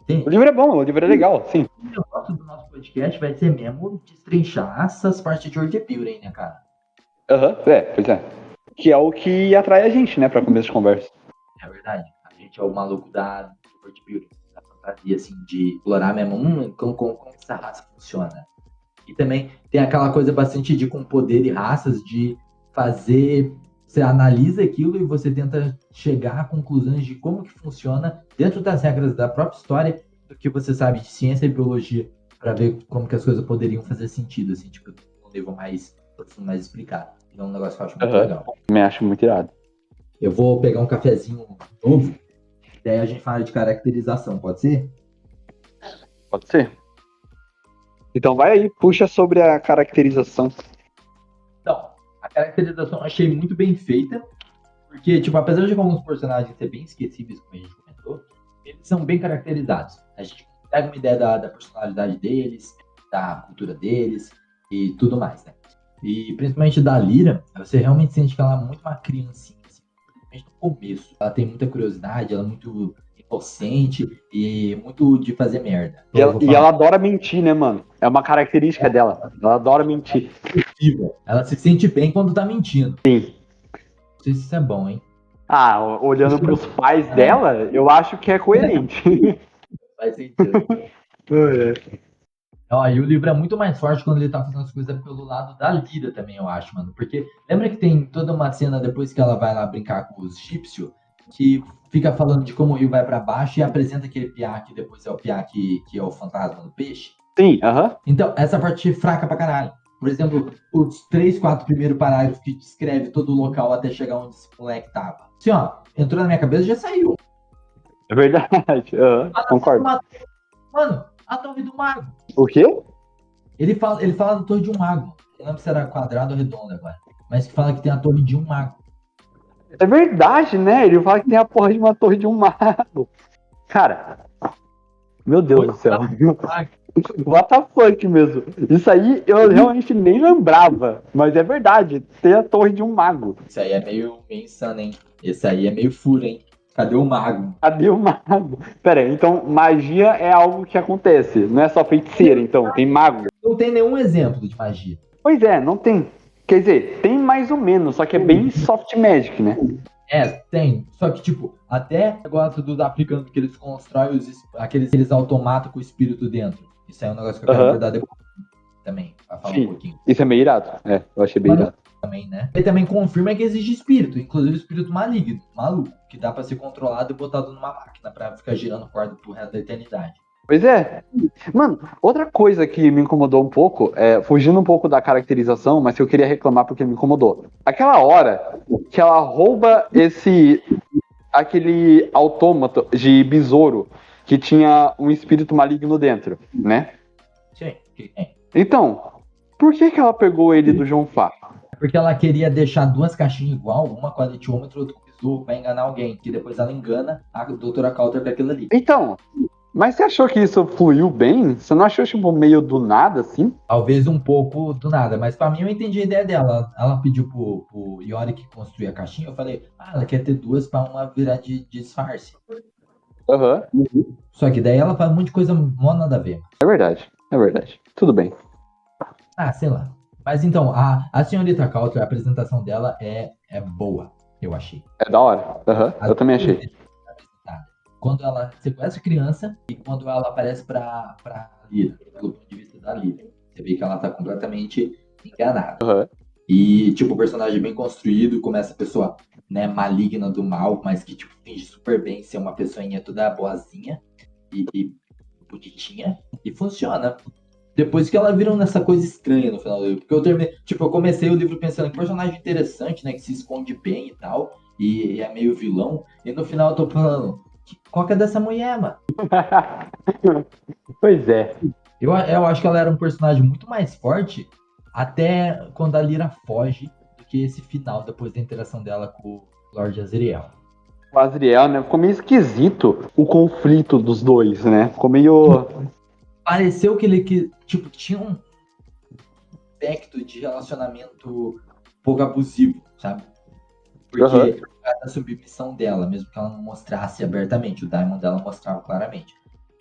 O livro é bom, o livro é legal, sim. O negócio do nosso podcast vai ser mesmo destrinchar essas partes de world building, né, cara? Pois é. Que é o que atrai a gente, né, pra começo de conversa. É verdade. A gente é o maluco da world building, da fantasia, assim, de explorar mesmo como essa raça funciona. E também tem aquela coisa bastante de com poder e raças, de fazer. Você analisa aquilo e você tenta chegar a conclusões de como que funciona dentro das regras da própria história, do que você sabe de ciência e biologia, para ver como que as coisas poderiam fazer sentido, assim, tipo, um nível mais profundo, mais explicado. Então é um negócio que eu acho muito legal. Me acho muito irado. Eu vou pegar um cafezinho novo, daí a gente fala de caracterização, pode ser? Pode ser. Então vai aí, puxa sobre a caracterização. Então, a caracterização eu achei muito bem feita, porque, tipo, apesar de alguns personagens ser bem esquecíveis, como a gente comentou, eles são bem caracterizados. A gente pega uma ideia da personalidade deles, da cultura deles e tudo mais, né? E principalmente da Lyra, você realmente sente que ela é muito uma criancinha, assim, principalmente no começo. Ela tem muita curiosidade, ela é muito inocente e muito de fazer merda. E ela adora mentir, né, mano? É uma característica dela. Ela adora mentir. Ela se sente bem quando tá mentindo. Sim. Não sei se isso é bom, hein? Ah, olhando pros pais dela, eu acho que é coerente. Faz sentido. Ó, e o livro é muito mais forte quando ele tá fazendo as coisas pelo lado da Lyra também, eu acho, mano. Porque lembra que tem toda uma cena depois que ela vai lá brincar com os egípcios, que fica falando de como o rio vai pra baixo e apresenta aquele piá que depois é o piá que é o fantasma do peixe? Sim, Então, essa parte é fraca pra caralho. Por exemplo, os 3, 4 primeiros parágrafos que descreve todo o local até chegar onde esse moleque tava. Assim, ó, entrou na minha cabeça e já saiu. É verdade. Concordo. Mano, a torre do mago. O quê? Ele fala da torre de um mago. Eu não lembro se era quadrado ou redondo agora. Mas que fala que tem a torre de um mago. É verdade, né? Ele fala que tem a porra de uma torre de um mago. Cara, meu Deus do céu. What the fuck mesmo. Isso aí eu realmente nem lembrava. Mas é verdade. Tem a torre de um mago. Isso aí é meio insano, hein? Esse aí é meio furo, hein? Cadê o mago? Cadê o mago? Pera aí, então magia é algo que acontece. Não é só feiticeira, então. Tem mago. Não tem nenhum exemplo de magia. Pois é, não tem. Quer dizer, tem mais ou menos, só que é bem soft magic, né? É, tem. Só que, tipo, até o negócio dos africanos que eles constroem aqueles automatas com o espírito dentro. Isso aí é um negócio que eu quero abordar depois também, pra falar um pouquinho. Isso é meio irado. É, eu achei bem irado. Também, né? Ele também confirma que existe espírito, inclusive espírito maligno, maluco, que dá pra ser controlado e botado numa máquina pra ficar girando corda pro resto da eternidade. Pois é. Mano, outra coisa que me incomodou um pouco, fugindo um pouco da caracterização, mas que eu queria reclamar porque me incomodou. Aquela hora que ela rouba aquele autômato de besouro que tinha um espírito maligno dentro, né? Sim. Então, por que ela pegou ele do João Fá? Porque ela queria deixar duas caixinhas igual, uma com a litiômetro e outra com o besouro, pra enganar alguém, que depois ela engana a doutora Coulter com aquilo ali. Então, mas você achou que isso fluiu bem? Você não achou, tipo, meio do nada, assim? Talvez um pouco do nada, mas pra mim eu entendi a ideia dela. Ela pediu pro Yorick construir a caixinha, eu falei, ela quer ter duas pra uma virar de disfarce. Só que daí ela faz um monte de coisa mó nada a ver. É verdade. Tudo bem. Sei lá. Mas então, a senhorita Coulter, a apresentação dela é boa, eu achei. É da hora. Eu também achei. Quando ela sequestra a criança e quando ela aparece pra Lyra, pelo ponto de vista da Lyra. Você vê que ela tá completamente enganada. E, tipo, o personagem bem construído, começa a pessoa, né, maligna do mal, mas que, tipo, finge super bem ser uma pessoinha toda boazinha e bonitinha. E funciona. Depois que ela vira nessa coisa estranha no final do livro. Porque eu comecei o livro pensando que personagem interessante, né, que se esconde bem e tal, e é meio vilão. E no final eu tô falando, Qual que é dessa mulher, mano? Pois é. Eu acho que ela era um personagem muito mais forte até quando a Lyra foge do que esse final, depois da interação dela com o Lord Azriel. O Azriel, né? Ficou meio esquisito o conflito dos dois, né? Ficou meio. Pareceu que tipo, tinha um aspecto de relacionamento pouco abusivo, sabe? Aham. Porque a submissão dela, mesmo que ela não mostrasse abertamente, o Daimon dela mostrava claramente.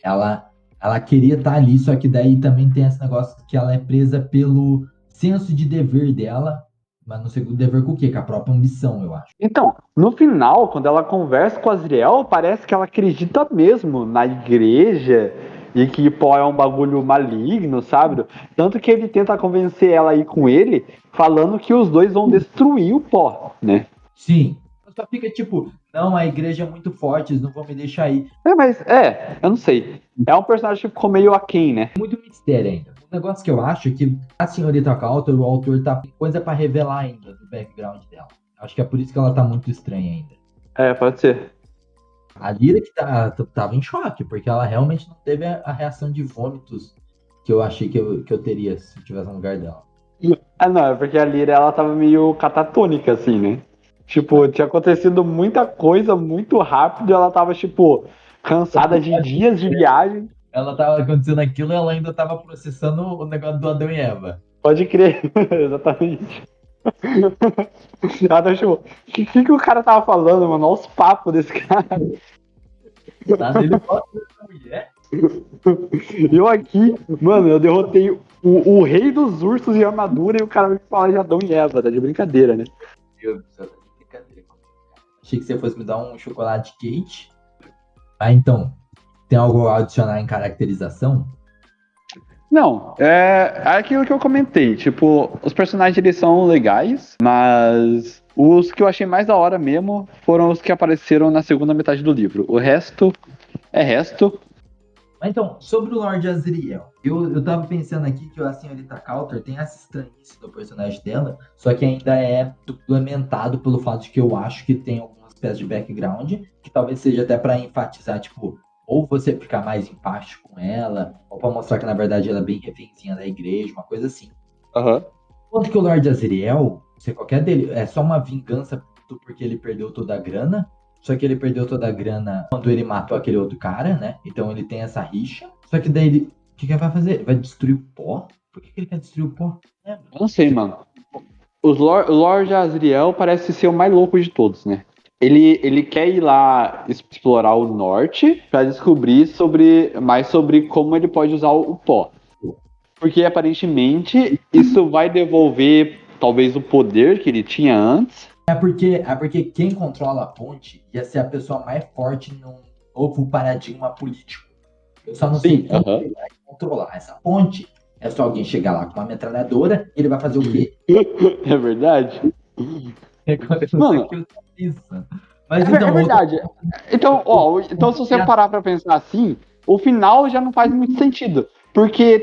Ela, ela queria estar ali, só que daí também tem esse negócio que ela é presa pelo senso de dever dela, mas não sei o dever com o quê? Com a própria ambição, eu acho. Então, no final, quando ela conversa com o Azriel, parece que ela acredita mesmo na igreja e que pó é um bagulho maligno, sabe? Tanto que ele tenta convencer ela a ir com ele, falando que os dois vão destruir o pó, né? Sim. Só fica tipo, não, a igreja é muito forte, eles não vão me deixar ir. Eu não sei. É um personagem que ficou meio aquém, né? Muito mistério ainda. O negócio que eu acho é que a senhorita Coulter, o autor tá com coisa pra revelar ainda do background dela. Acho que é por isso que ela tá muito estranha ainda. É, pode ser. A Lyra que tava em choque, porque ela realmente não teve a reação de vômitos que eu achei que eu teria se eu tivesse no lugar dela. Ah, não, é porque a Lyra, ela tava meio catatônica, assim, né? Tipo, tinha acontecido muita coisa muito rápido e ela tava, tipo, cansada de dias de viagem. Ela tava acontecendo aquilo e ela ainda tava processando o negócio do Adão e Eva. Pode crer, exatamente. Ela tava, tipo, o que o cara tava falando, mano? Olha os papos desse cara. Nada, ele gosta dessa mulher. Eu aqui, mano, eu derrotei o rei dos ursos de armadura e o cara me fala de Adão e Eva, tá de brincadeira, né? Meu Deus do céu, brincadeira comigo, cara. Achei que você fosse me dar um chocolate quente. Ah, então, tem algo a adicionar em caracterização? Não, é aquilo que eu comentei. Tipo, os personagens eles são legais, mas os que eu achei mais da hora mesmo foram os que apareceram na segunda metade do livro. O resto é resto. Mas então, sobre o Lord Azriel, eu tava pensando aqui que a senhorita Coulter tem essa estranhice do personagem dela, só que ainda é suplementado pelo fato de que eu acho que tem algumas espécies de background, que talvez seja até pra enfatizar, tipo, ou você ficar mais empático com ela, ou pra mostrar que na verdade ela é bem refenzinha da igreja, uma coisa assim. Aham. Enquanto que o Lord Azriel, se qualquer dele, é só uma vingança porque ele perdeu toda a grana. Só que ele perdeu toda a grana quando ele matou aquele outro cara, né? Então ele tem essa rixa. Só que daí ele. O que ele vai fazer? Ele vai destruir o pó? Por que ele quer destruir o pó? É, Eu não sei, mano. O Lord Azriel parece ser o mais louco de todos, né? Ele quer ir lá explorar o norte pra descobrir mais sobre como ele pode usar o pó. Porque aparentemente isso vai devolver talvez o poder que ele tinha antes. é porque quem controla a ponte ia ser a pessoa mais forte num novo paradigma político. Eu só não sei Sim, como aham. ele vai controlar essa ponte. É só alguém chegar lá com uma metralhadora e ele vai fazer o quê? É verdade. É quando eu não sei o Mano, que eu tô pensando. Mas é então, outra verdade. Então, ó, então se você parar pra pensar assim, o final já não faz muito sentido. Porque,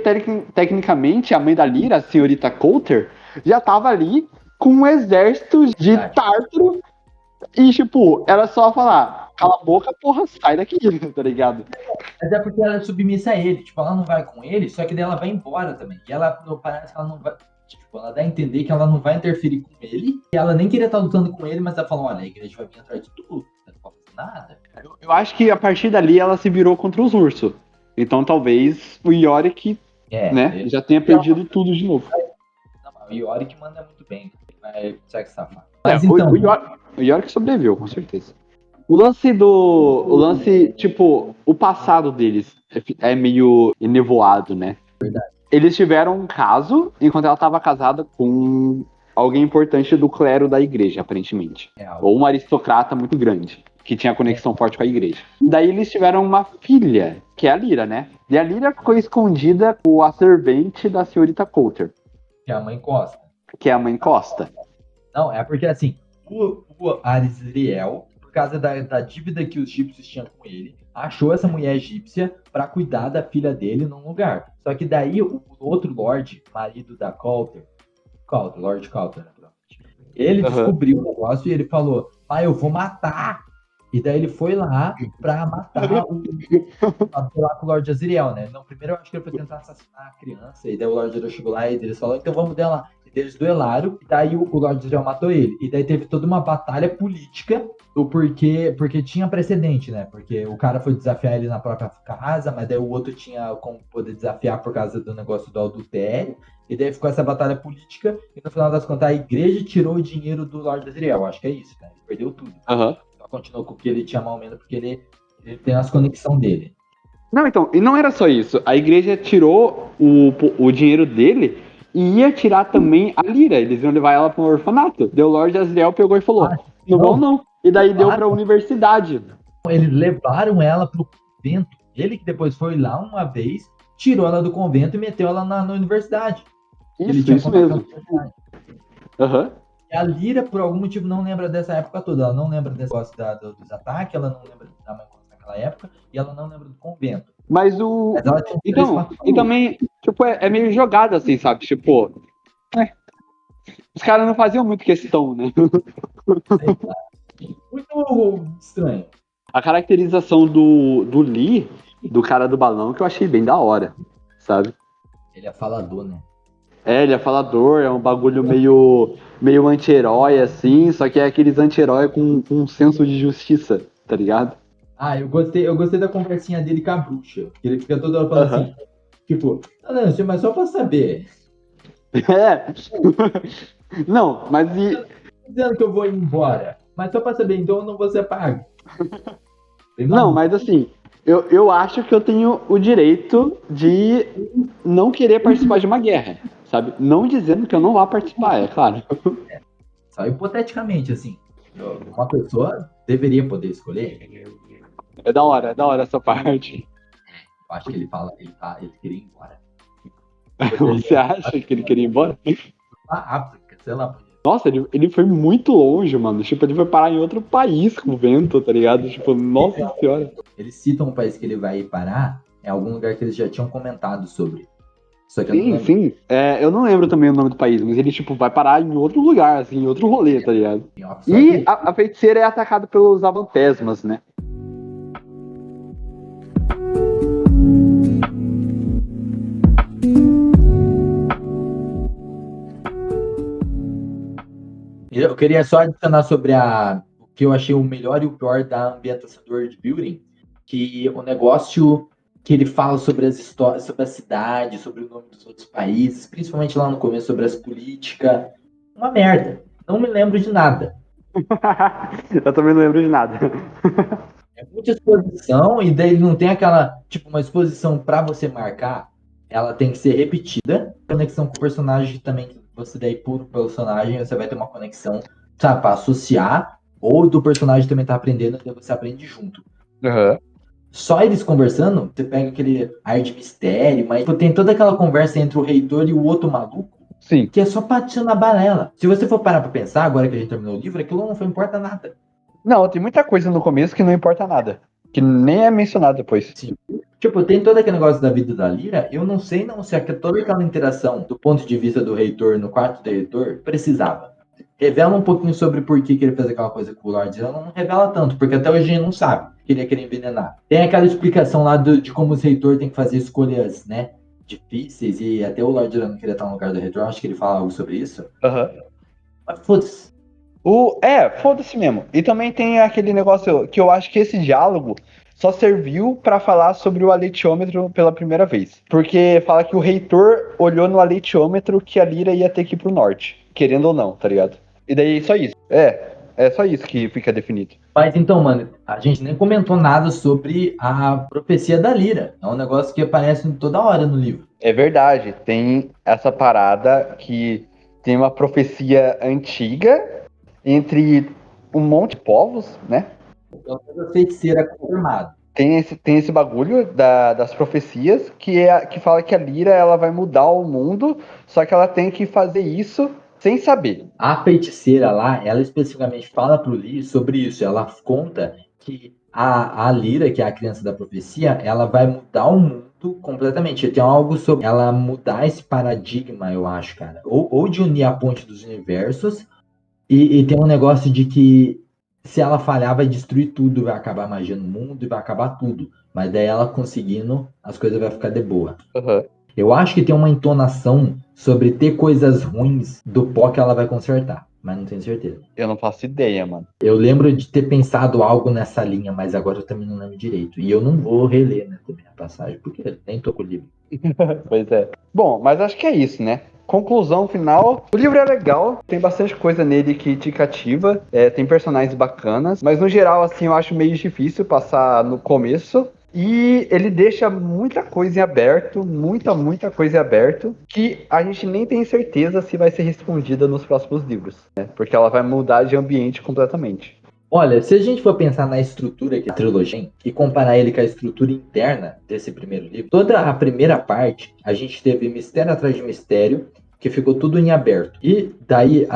tecnicamente, a mãe da Lyra, a senhorita Coulter, já tava ali com um exército de tártaro e, tipo, era só falar, cala a boca, porra, sai daqui, tá ligado? Mas é porque ela é submissa a ele. Tipo, ela não vai com ele, só que daí ela vai embora também. E ela parece que ela não vai. Tipo, ela dá a entender que ela não vai interferir com ele. E ela nem queria estar lutando com ele, mas ela falou: olha, a igreja vai vir atrás de tudo. Você não pode fazer nada. Eu acho que a partir dali ela se virou contra os ursos. Então talvez o Yorick, né, É. já tenha perdido tudo de novo. Não, o Yorick manda muito bem. Ele vai consegue safar. É, Mas então, O Yorick sobreviveu, com certeza. O lance, tipo, o passado deles é meio enevoado, né? Eles tiveram um caso enquanto ela estava casada com alguém importante do clero da igreja, aparentemente. é Ou algo. um aristocrata muito grande, que tinha conexão forte com a igreja. Daí eles tiveram uma filha, que é a Lyra, né? E a Lyra ficou escondida com a servente da senhorita Coulter, Que a mãe encosta. que é a mãe Costa. Não, é porque assim, o Arizriel, por causa da dívida que os egípcios tinham com ele, achou essa mulher egípcia para cuidar da filha dele num lugar. Só que daí o outro Lorde, marido da Lord Coulter, naturalmente, ele Aham. descobriu o negócio e ele falou: pai, eu vou matar E daí ele foi lá pra matar lá com o Lord Azriel, né? Não, primeiro eu acho que ele foi tentar assassinar a criança, e daí o Lord Azriel chegou lá e eles falaram, então vamos dela. E daí eles duelaram, e daí o Lord Azriel matou ele. E daí teve toda uma batalha política, do porquê, porque tinha precedente, né? Porque o cara foi desafiar ele na própria casa, mas daí o outro tinha como poder desafiar por causa do negócio do adultério. E daí ficou essa batalha política, e no final das contas a igreja tirou o dinheiro do Lord Azriel. Acho que é isso, cara. Ele perdeu tudo. Aham. Só continuou com o que ele tinha mal menos, porque ele tem as conexões dele. Não, então, e não era só isso. A igreja tirou o dinheiro dele e ia tirar também a Lyra. Eles iam levar ela para um orfanato. Deu Lord Asriel pegou e falou: Ah, não vão não. E daí deu para a levaram, universidade. eles levaram ela pro convento. Ele que depois foi lá uma vez, tirou ela do convento e meteu ela na universidade. Ele tinha Isso contato com a mesmo. universidade. Aham. E a Lyra, por algum motivo, não lembra dessa época toda. Ela não lembra desse negócio dos ataques, ela não lembra da mãe naquela época, e ela não lembra do convento. Mas o. Mas ela tinha um interesse com Então, a e também, tipo, é meio jogado assim, sabe? Tipo, é, os caras não faziam muito questão, né? sei lá. Muito estranho. A caracterização do Lee, do cara do balão, que eu achei bem da hora, sabe? Ele é falador, né? É, ele é falador, é um bagulho meio anti-herói, assim, só que é aqueles anti-herói com um senso de justiça, tá ligado? Ah, eu gostei da conversinha dele com a bruxa. Que ele fica toda hora falando Aham. assim, tipo, não, mas só pra saber. É. Não, mas e. Dizendo que eu vou embora. Mas só pra saber, então eu não vou ser pago. Bem Não, maluco. mas assim, eu acho que eu tenho o direito de não querer participar de uma guerra, sabe? Não dizendo que eu não vá participar, é claro. Só hipoteticamente, assim. Uma pessoa deveria poder escolher. É da hora essa parte. Eu acho que ele fala, ele queria ir embora. Você acha que ele queria ir embora? A África, sei lá. Nossa, ele foi muito longe, mano. Tipo, ele foi parar em outro país com o vento, tá ligado? Tipo, nossa senhora. Eles citam o país que ele vai parar, é algum lugar que eles já tinham comentado sobre. Só que eu não Sim, lembro. sim. É, eu não lembro também o nome do país, mas ele, tipo, vai parar em outro lugar, assim, em outro rolê, tá ligado? Só E que a feiticeira é atacada pelos Avantesmas, né? eu queria só adicionar sobre o que eu achei o melhor e o pior da ambientação do world building, que o negócio que ele fala sobre as histórias, sobre a cidade, sobre o nome dos outros países, principalmente lá no começo sobre as políticas, uma merda. Não me lembro de nada. Eu também não lembro de nada. É muita exposição e daí não tem aquela, tipo, uma exposição para você marcar, ela tem que ser repetida, conexão com o personagem também, você daí por personagem, você vai ter uma conexão, sabe, para associar, ou do personagem também tá aprendendo, e daí você aprende junto. Uhum. Só eles conversando, você pega aquele ar de mistério, mas tipo, tem toda aquela conversa entre o reitor e o outro maluco, Sim. que é só patinho na balela. Se você for parar pra pensar, agora que a gente terminou o livro, aquilo não foi importa nada. Não, tem muita coisa no começo que não importa nada. Que nem é mencionado depois. Sim. Tipo, tem todo aquele negócio da vida da Lyra, eu não sei não se toda aquela interação do ponto de vista do reitor no quarto do reitor precisava. Revela um pouquinho sobre por que ele fez aquela coisa com o Lord, ela não revela tanto, porque até hoje a gente não sabe que ele ia querer envenenar. Tem aquela explicação lá de como os reitor tem que fazer escolhas, né, difíceis, e até o Lord não queria estar no lugar do reitor, acho que ele fala algo sobre isso. Aham. Mas foda-se. Foda-se mesmo. E também tem aquele negócio que eu acho que esse diálogo só serviu pra falar sobre o aletiômetro pela primeira vez. Porque fala que o reitor olhou no aletiômetro que a Lyra ia ter que ir pro norte, querendo ou não, tá ligado? E daí é só isso. É só isso que fica definido. Mas então, mano, a gente nem comentou nada sobre a profecia da Lyra. É um negócio que aparece toda hora no livro. É verdade, tem essa parada que tem uma profecia antiga entre um monte de povos, né? Pelo menos a feiticeira confirmada. Tem esse bagulho das profecias que fala que a Lyra ela vai mudar o mundo, só que ela tem que fazer isso sem saber. A feiticeira lá, ela especificamente fala pro Lee sobre isso. Ela conta que a Lyra, que é a criança da profecia, ela vai mudar o mundo completamente. Tem algo sobre ela mudar esse paradigma, eu acho, cara. Ou de unir a ponte dos universos, e tem um negócio de que se ela falhar, vai destruir tudo, vai acabar a magia no mundo e vai acabar tudo. Mas daí ela conseguindo, as coisas vai ficar de boa. Aham. Eu acho que tem uma entonação sobre ter coisas ruins do pó que ela vai consertar, mas não tenho certeza. Eu não faço ideia, mano. Eu lembro de ter pensado algo nessa linha, mas agora eu também não lembro direito. E eu não vou reler, né, também a passagem, porque nem tô com o livro. Pois é. Bom, mas acho que é isso, né? Conclusão final, o livro é legal, tem bastante coisa nele que te cativa, tem personagens bacanas, mas no geral, assim, eu acho meio difícil passar no começo. E ele deixa muita coisa em aberto, muita coisa em aberto, que a gente nem tem certeza se vai ser respondida nos próximos livros, né? Porque ela vai mudar de ambiente completamente. Olha, se a gente for pensar na estrutura que a trilogia tem e comparar ele com a estrutura interna desse primeiro livro, toda a primeira parte a gente teve mistério atrás de mistério, que ficou tudo em aberto. E daí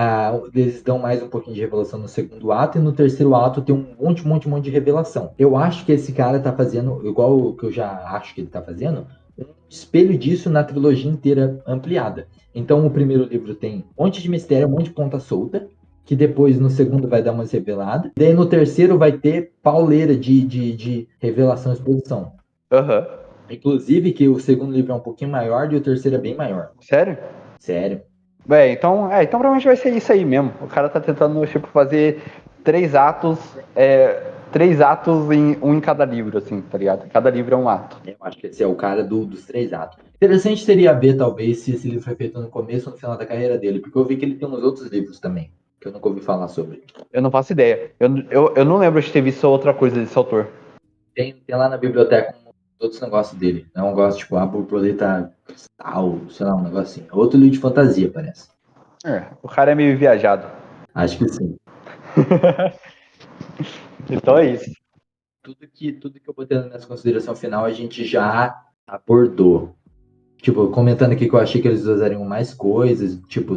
eles dão mais um pouquinho de revelação no segundo ato, e no terceiro ato tem um monte de revelação. Eu acho que esse cara tá fazendo, igual o que eu já acho que ele tá fazendo, um espelho disso na trilogia inteira ampliada. Então o primeiro livro tem um monte de mistério, um monte de ponta solta, que depois no segundo vai dar umas reveladas. Daí no terceiro vai ter pauleira de revelação e exposição. Aham. Inclusive que o segundo livro é um pouquinho maior e o terceiro é bem maior. Sério? Sério. Então provavelmente vai ser isso aí mesmo. O cara tá tentando, tipo, fazer três atos, um em cada livro, assim, tá ligado? Cada livro é um ato. Eu acho que esse é o cara dos 3 atos. Interessante seria ver, talvez, se esse livro foi feito no começo ou no final da carreira dele, porque eu vi que ele tem uns outros livros também, que eu nunca ouvi falar sobre. Eu não faço ideia. Eu não lembro de ter visto outra coisa desse autor. Tem lá na biblioteca outros negócios dele. É um negócio tipo a borboleta cristal, sei lá, um negócio assim. Outro livro de fantasia, parece. O cara é meio viajado. Acho que sim. Então é isso. Tudo que eu botei na minha consideração final a gente já abordou. Tipo, comentando aqui que eu achei que eles usariam mais coisas, tipo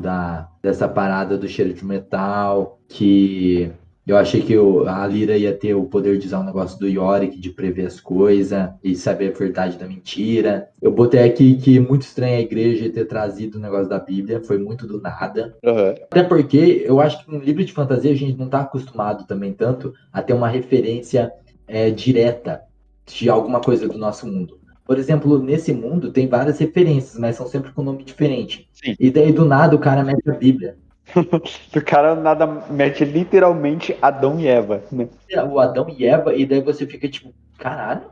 dessa parada do cheiro de metal, que eu achei que a Lyra ia ter o poder de usar um negócio do Yorick, de prever as coisas e saber a verdade da mentira. Eu botei aqui que muito estranho a igreja ter trazido o negócio da Bíblia, foi muito do nada. Uhum. Até porque eu acho que no livro de fantasia a gente não está acostumado também tanto a ter uma referência direta de alguma coisa do nosso mundo. Por exemplo, nesse mundo tem várias referências, mas são sempre com nome diferente. Sim. E daí do nada o cara mete a Bíblia. O cara nada mete literalmente Adão e Eva, né? O Adão e Eva, e daí você fica tipo, caralho.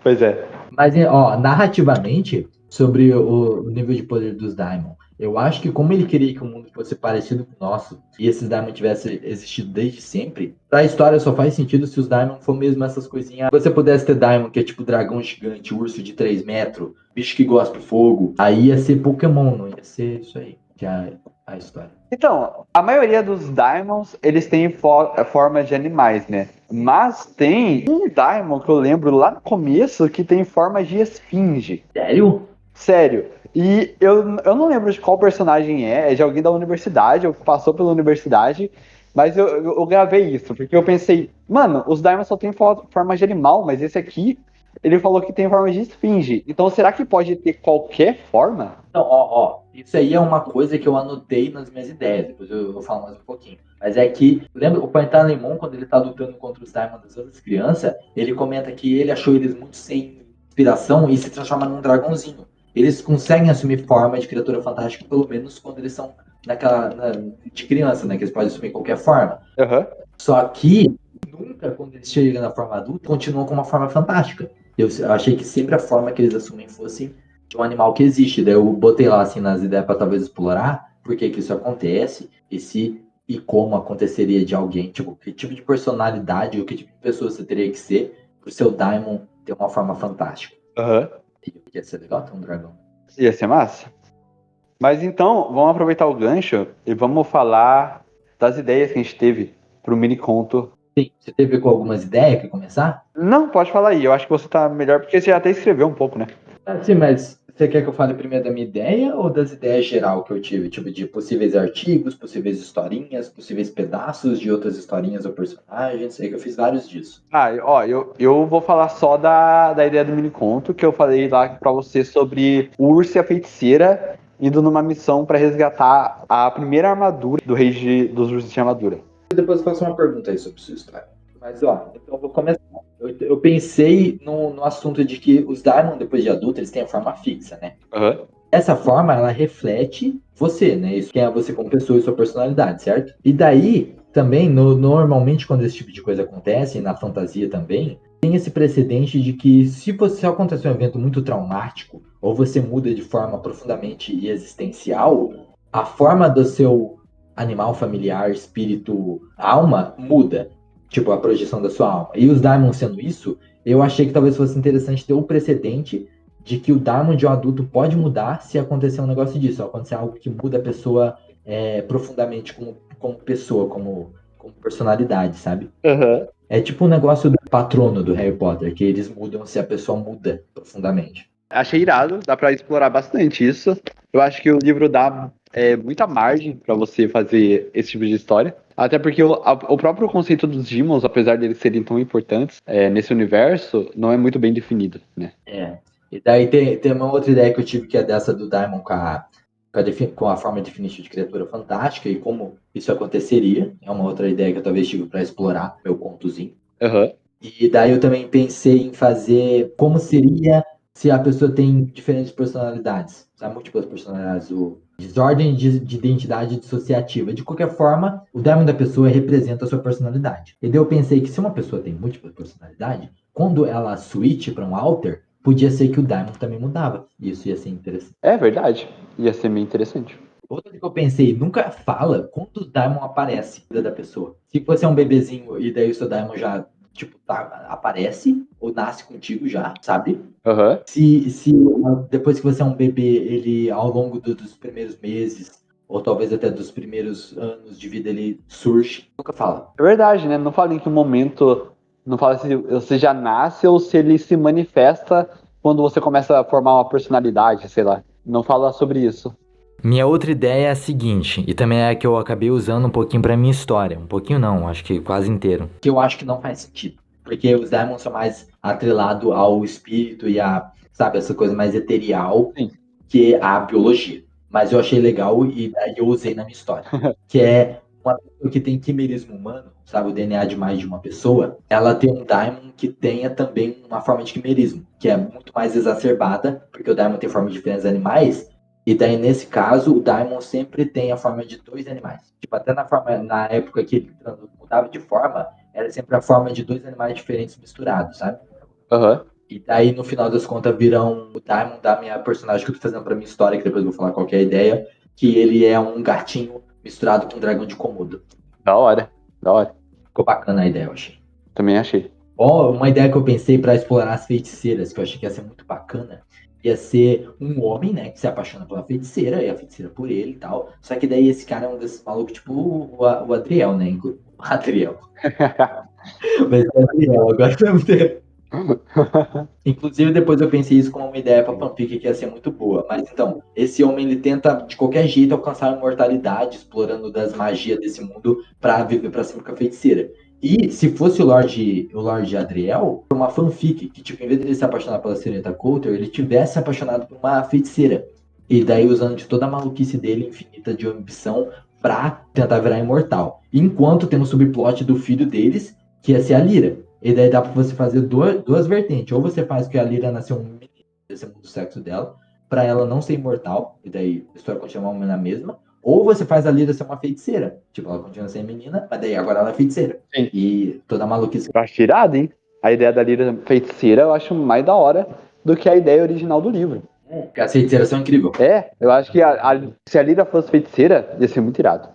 Pois é. Mas, ó, narrativamente, sobre o nível de poder dos Daimon, eu acho que como ele queria que o mundo fosse parecido com o nosso, e esses Daimon tivessem existido desde sempre, pra história só faz sentido se os Daimon for mesmo essas coisinhas. Se você pudesse ter Daimon, que é tipo dragão gigante, urso de 3 metros, bicho que gosta de fogo, aí ia ser Pokémon, não ia ser isso aí, que é a história. Então, a maioria dos Daimons, eles têm forma de animais, né? Mas tem um Daimon que eu lembro lá no começo que tem forma de esfinge. Sério? Sério. E eu não lembro de qual personagem é de alguém da universidade, ou que passou pela universidade, mas eu gravei isso, porque eu pensei, mano, os Daimons só tem forma de animal, mas esse aqui, ele falou que tem forma de esfinge. Então será que pode ter qualquer forma? Então, ó, isso aí é uma coisa que eu anotei nas minhas ideias, depois eu vou falar mais um pouquinho. Mas é que, lembra o Pantalemon, quando ele tá lutando contra os Daimon das outras crianças, ele comenta que ele achou eles muito sem inspiração e se transforma num dragãozinho. Eles conseguem assumir forma de criatura fantástica, pelo menos quando eles são de criança, né? Que eles podem assumir qualquer forma. Uhum. Só que, nunca, quando eles chegam na forma adulta, continuam com uma forma fantástica. Eu achei que sempre a forma que eles assumem fosse de um animal que existe. Daí eu botei lá assim nas ideias para talvez explorar por que isso acontece e como aconteceria de alguém, tipo, que tipo de personalidade ou que tipo de pessoa você teria que ser pro seu Daimon ter uma forma fantástica. Uhum. Ia ser legal ter um dragão. Ia ser massa. Mas então, vamos aproveitar o gancho e vamos falar das ideias que a gente teve pro mini conto. Sim, você teve com algumas ideias que começar? Não, pode falar aí. Eu acho que você tá melhor porque você já até escreveu um pouco, né? Sim, mas você quer que eu fale primeiro da minha ideia ou das ideias geral que eu tive? Tipo, de possíveis artigos, possíveis historinhas, possíveis pedaços de outras historinhas ou personagens? Sei que eu fiz vários disso. Ó, eu vou falar só da ideia do mini conto que eu falei lá pra você sobre o urso e a feiticeira indo numa missão pra resgatar a primeira armadura do rei dos ursos de armadura. Depois eu faço uma pergunta aí sobre sua história. Mas, ó, então eu vou começar. Eu pensei no assunto de que os Daimon, depois de adulto, eles têm a forma fixa, né? Aham. Essa forma, ela reflete você, né? Isso quem é você como pessoa e sua personalidade, certo? E daí, também, normalmente, quando esse tipo de coisa acontece, e na fantasia também, tem esse precedente de que se acontecer um evento muito traumático, ou você muda de forma profundamente existencial, a forma do seu animal familiar, espírito, alma, muda. Tipo, a projeção da sua alma. E os Daimon sendo isso, eu achei que talvez fosse interessante ter o precedente de que o Daimon de um adulto pode mudar se acontecer um negócio disso, se acontecer algo que muda a pessoa profundamente como pessoa, como personalidade, sabe? Aham. É tipo um negócio do patrono do Harry Potter, que eles mudam se a pessoa muda profundamente. Achei irado, dá pra explorar bastante isso. Eu acho que o livro dá muita margem pra você fazer esse tipo de história. Até porque o próprio conceito dos Demons, apesar deles serem tão importantes nesse universo, não é muito bem definido, né? É. E daí tem uma outra ideia que eu tive, que é dessa do Daimon com a forma definitiva de criatura fantástica e como isso aconteceria. É uma outra ideia que eu talvez tive para explorar meu contozinho. Aham. E daí eu também pensei em fazer como seria se a pessoa tem diferentes personalidades, sabe? Múltiplas personalidades, o desordem de identidade dissociativa. De qualquer forma, o Daimon da pessoa representa a sua personalidade. E daí eu pensei que se uma pessoa tem múltipla personalidade, quando ela switch para um alter, podia ser que o Daimon também mudava. Isso ia ser interessante. É verdade. Ia ser meio interessante. Outra que eu pensei, nunca fala quantos Daimon aparece na vida da pessoa. Se você é um bebezinho e daí o seu Daimon já, tipo, aparece ou nasce contigo já, sabe? Aham. Se depois que você é um bebê, ele ao longo dos primeiros meses, ou talvez até dos primeiros anos de vida, ele surge, nunca fala. É verdade, né? Não fala em que momento. Não fala se você já nasce ou se ele se manifesta quando você começa a formar uma personalidade, sei lá. Não fala sobre isso. Minha outra ideia é a seguinte, e também é a que eu acabei usando um pouquinho pra minha história. Um pouquinho não, acho que quase inteiro. Que eu acho que não faz sentido. Porque os Demons são mais atrelados ao espírito e a, sabe, essa coisa mais eterial Sim. que a biologia. Mas eu achei legal e daí eu usei na minha história. Que é uma pessoa que tem quimerismo humano, sabe, o DNA de mais de uma pessoa, ela tem um Daimon que tenha também uma forma de quimerismo, que é muito mais exacerbada, porque o Daimon tem forma de diferentes animais, e daí, nesse caso, o Daimon sempre tem a forma de dois animais. Tipo, até na época que ele mudava de forma, era sempre a forma de dois animais diferentes misturados, sabe? Aham. E daí, no final das contas, viram o Daimon da minha personagem que eu tô fazendo pra minha história, que depois eu vou falar qual que é a ideia, que ele é um gatinho misturado com um dragão de Komodo. Da hora. Da hora. Ficou bacana a ideia, eu achei. Também achei. Ó, uma ideia que eu pensei pra explorar as feiticeiras, que eu achei que ia ser muito bacana, ia ser um homem, né, que se apaixona pela feiticeira, e a feiticeira por ele e tal. Só que daí esse cara é um desses malucos, tipo o Adriel, né? O Adriel. Mas é o Adriel, agora vamos ter. Inclusive, depois eu pensei isso como uma ideia pra fanfic que ia ser muito boa. Mas então, esse homem ele tenta de qualquer jeito alcançar a imortalidade, explorando das magias desse mundo pra viver pra sempre com a feiticeira. E se fosse o Lorde Adriel, uma fanfic, que tipo, em vez de ele se apaixonar pela Serenita Coulter, ele tivesse se apaixonado por uma feiticeira. E daí usando de toda a maluquice dele, infinita de ambição, pra tentar virar imortal. Enquanto tem um subplot do filho deles, que ia ser a Lyra. E daí dá pra você fazer duas vertentes. Ou você faz que a Lyra nasceu um menino, esse mundo do sexo dela, pra ela não ser imortal, e daí a história continua na mesma. Ou você faz a Lyra ser uma feiticeira. Tipo, ela continua sendo menina, mas daí agora ela é feiticeira. Sim. E toda a maluquice. Eu acho irado, hein? A ideia da Lyra feiticeira eu acho mais da hora do que a ideia original do livro. Porque as feiticeiras são incríveis. Eu acho que se a Lyra fosse feiticeira, ia ser muito irado.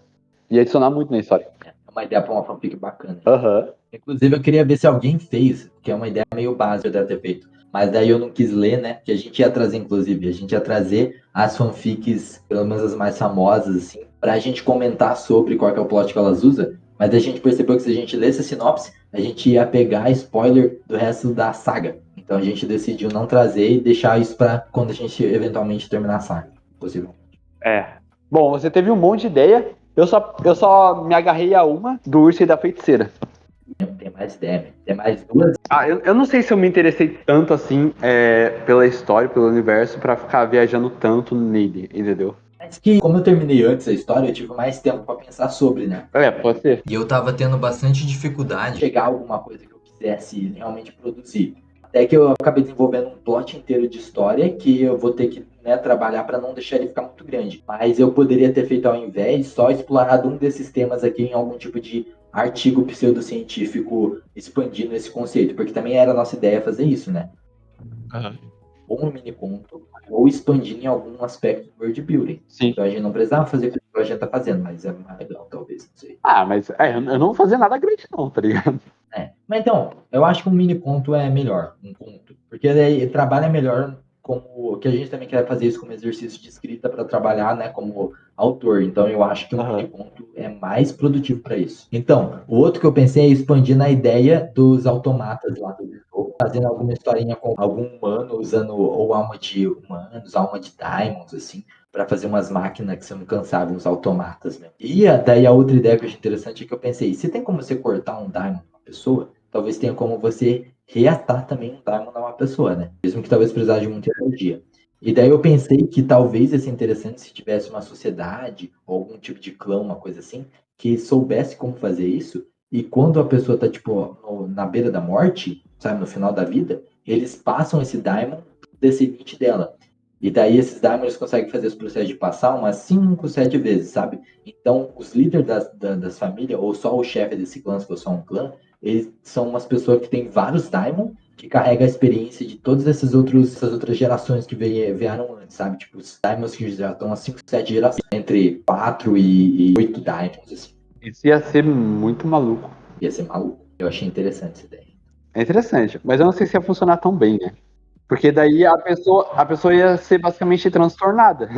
Ia adicionar muito na história. É uma ideia pra uma fanfic bacana. Aham. Inclusive, eu queria ver se alguém fez, que é uma ideia meio básica de ter feito. Mas daí eu não quis ler, né? Que a gente ia trazer, inclusive, a gente ia trazer as fanfics, pelo menos as mais famosas, assim, pra gente comentar sobre qual que é o plot que elas usam. Mas a gente percebeu que se a gente lesse a sinopse, a gente ia pegar spoiler do resto da saga. Então a gente decidiu não trazer e deixar isso pra quando a gente eventualmente terminar a saga. Possível. Bom, você teve um monte de ideia. Eu só me agarrei a uma do urso e da feiticeira. Tem mais ideia, né? Tem mais duas. Eu não sei se eu me interessei tanto assim pela história, pelo universo, pra ficar viajando tanto nele, entendeu? Mas que, como eu terminei antes a história, eu tive mais tempo pra pensar sobre, né? Pode ser. E eu tava tendo bastante dificuldade de chegar a alguma coisa que eu quisesse realmente produzir. Até que eu acabei desenvolvendo um plot inteiro de história que eu vou ter que, né, trabalhar para não deixar ele ficar muito grande. Mas eu poderia ter feito ao invés só explorado um desses temas aqui em algum tipo de artigo pseudocientífico expandindo esse conceito, porque também era a nossa ideia fazer isso, né? Uhum. Ou um mini conto, ou expandir em algum aspecto do world building. Sim. Então a gente não precisava fazer o que a gente tá fazendo, mas é mais legal, talvez, não sei. Mas eu não vou fazer nada grande não, tá ligado? Mas então, eu acho que um mini conto é melhor, um conto. Porque daí trabalha melhor como. Que a gente também quer fazer isso como exercício de escrita para trabalhar, né, como autor. Então eu acho que um mini conto é mais produtivo para isso. Então, o outro que eu pensei é expandir na ideia dos automatas lá do jogo, fazendo alguma historinha com algum humano usando ou alma de humanos, alma de diamonds, assim, para fazer umas máquinas que são incansáveis, uns automatas mesmo. E daí a outra ideia que eu achei interessante é que eu pensei, se tem como você cortar um diamond numa pessoa, talvez tenha como você reatar também um diamond numa pessoa, né? Mesmo que talvez precisasse de muita energia. E daí eu pensei que talvez ia ser interessante se tivesse uma sociedade ou algum tipo de clã, uma coisa assim, que soubesse como fazer isso. E quando a pessoa tá, tipo, na beira da morte, sabe, no final da vida, eles passam esse diamond pro descendente dela. E daí esses diamonds conseguem fazer esse processo de passar umas 5, 7 vezes, sabe? Então, os líderes das famílias, ou só o chefe desse clã, se for só um clã, eles são umas pessoas que têm vários diamonds, que carregam a experiência de todas essas outras gerações que vieram antes, sabe? Tipo, os diamonds que já estão há 5, 7 gerações, entre 4 e 8 diamonds, assim. Isso ia ser muito maluco. Ia ser maluco. Eu achei interessante essa ideia. É interessante, mas eu não sei se ia funcionar tão bem, né? Porque daí a pessoa ia ser basicamente transtornada.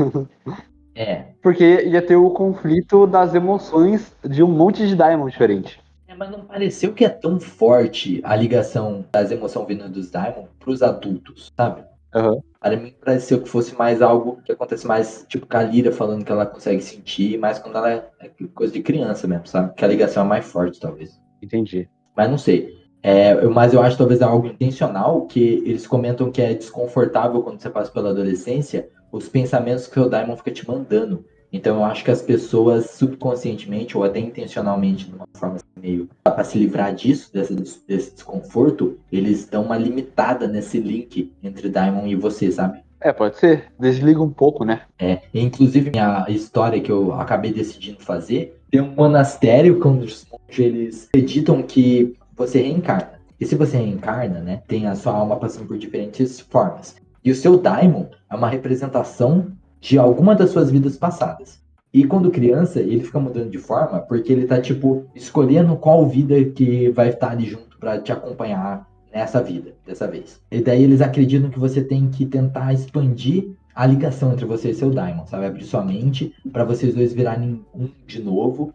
É. Porque ia ter o conflito das emoções de um monte de Diamond diferente. Mas não pareceu que é tão forte a ligação das emoções vindo dos Diamond pros adultos, sabe? Uhum. Para mim pareceu que fosse mais algo que acontece mais, tipo, com a Lyra falando que ela consegue sentir, mais quando ela é coisa de criança mesmo, sabe? Que a ligação é mais forte, talvez. Entendi. Mas não sei. Mas eu acho talvez algo intencional, que eles comentam que é desconfortável quando você passa pela adolescência, os pensamentos que o Daimon fica te mandando. Então eu acho que as pessoas subconscientemente ou até intencionalmente, de uma forma assim, meio para se livrar disso, desse desconforto, eles dão uma limitada nesse link entre Daimon e você, sabe? Pode ser. Desliga um pouco, né? Inclusive, minha história que eu acabei decidindo fazer, tem um monastério onde os monges eles acreditam que você reencarna. E se você reencarna, né, tem a sua alma passando por diferentes formas. E o seu daimon é uma representação de alguma das suas vidas passadas. E quando criança, ele fica mudando de forma porque ele tá, tipo, escolhendo qual vida que vai estar ali junto para te acompanhar nessa vida, dessa vez. E daí eles acreditam que você tem que tentar expandir a ligação entre você e seu Daimon, sabe? Abrir sua mente para vocês dois virarem um de novo,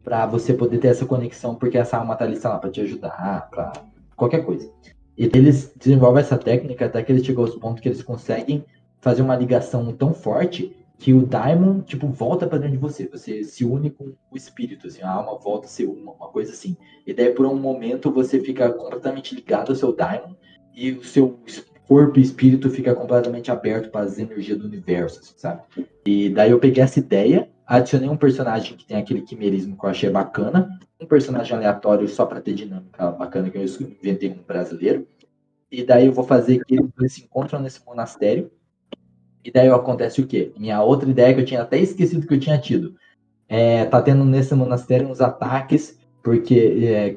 para você poder ter essa conexão, porque essa alma tá ali, sei lá, pra te ajudar, pra qualquer coisa. E eles desenvolvem essa técnica até que eles chegam aos pontos que eles conseguem fazer uma ligação tão forte que o Daimon, tipo, volta para dentro de você. Você se une com o espírito, assim, a alma volta a ser uma coisa assim. E daí, por um momento, você fica completamente ligado ao seu Daimon e o seu corpo e espírito fica completamente aberto para as energias do universo, assim, sabe? E daí eu peguei essa ideia, adicionei um personagem que tem aquele quimerismo que eu achei bacana, um personagem aleatório só para ter dinâmica bacana que eu inventei um brasileiro. E daí eu vou fazer que eles se encontram nesse monastério. E daí acontece o quê? Minha outra ideia que eu tinha até esquecido que eu tinha tido. Tá tendo nesse monastério uns ataques, porque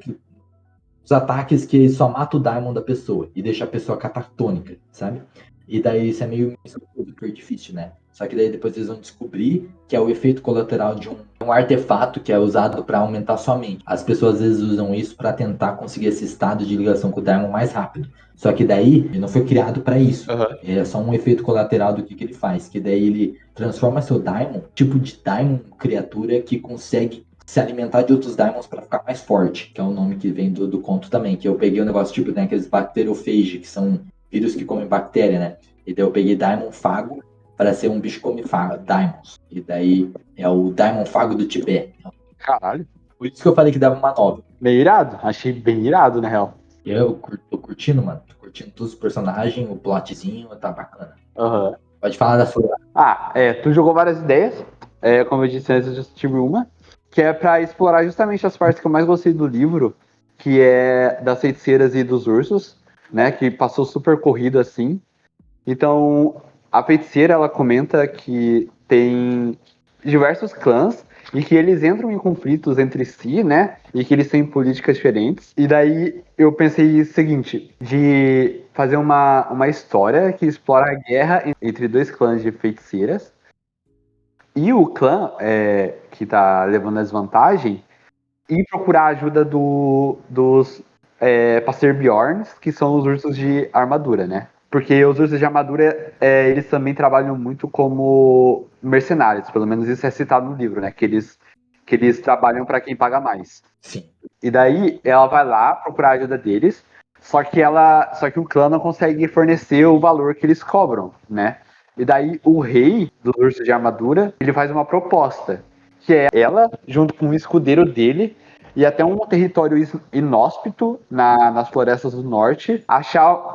os ataques que só mata o Daimon da pessoa e deixa a pessoa catatônica, sabe? E daí isso é meio super difícil, né? Só que daí depois eles vão descobrir que é o efeito colateral de um artefato que é usado para aumentar sua mente. As pessoas às vezes usam isso para tentar conseguir esse estado de ligação com o Daimon mais rápido. Só que daí ele não foi criado para isso. Uhum. É só um efeito colateral do que ele faz. Que daí ele transforma seu Daimon, tipo de Daimon criatura que consegue se alimentar de outros Daimons para ficar mais forte, que é o nome que vem do conto também. Que eu peguei o negócio tipo, tem aqueles bacteriophage, que são vírus que comem bactéria, né? E daí eu peguei Daimon Fago para ser um bicho que come Daimons. E daí é o Daimon Fago do Tibete. Caralho. Por isso que eu falei que dava uma nova. Bem irado. Achei bem irado, na real. Tô curtindo, mano. Tô curtindo todos os personagens, o plotzinho, tá bacana. Aham. Pode falar da sua. Tu jogou várias ideias. Como eu disse antes, eu já tive uma. Que é pra explorar justamente as partes que eu mais gostei do livro. Que é das feiticeiras e dos ursos. Né? Que passou super corrido assim. Então, a feiticeira, ela comenta que tem diversos clãs e que eles entram em conflitos entre si, né? E que eles têm políticas diferentes. E daí eu pensei o seguinte, de fazer uma história que explora a guerra entre dois clãs de feiticeiras. E o clã que tá levando a desvantagem e procurar a ajuda dos Passerbjorns, que são os ursos de armadura, né? Porque os ursos de armadura, eles também trabalham muito como mercenários, pelo menos isso é citado no livro, né? Que eles trabalham para quem paga mais. Sim. E daí ela vai lá procurar a ajuda deles, só que o clã não consegue fornecer o valor que eles cobram, né? E daí o rei dos ursos de armadura, ele faz uma proposta, que é ela, junto com o escudeiro dele, e até um território inóspito nas florestas do norte, achar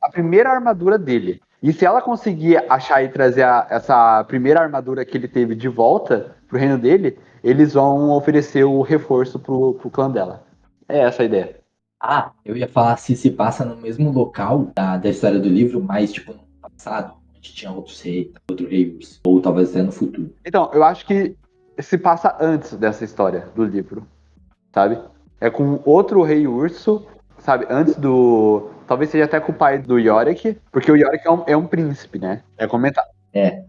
a primeira armadura dele. E se ela conseguir achar e trazer essa primeira armadura que ele teve de volta pro reino dele, eles vão oferecer o reforço pro clã dela. É essa a ideia. Eu ia falar se passa no mesmo local da história do livro, mas tipo no passado, onde tinha outros reis, outro rei, ou talvez até no futuro. Então, eu acho que se passa antes dessa história do livro, sabe? É com outro rei urso, sabe? Antes do. Talvez seja até com o pai do Yorick, porque o Yorick é um príncipe, né? É comentado.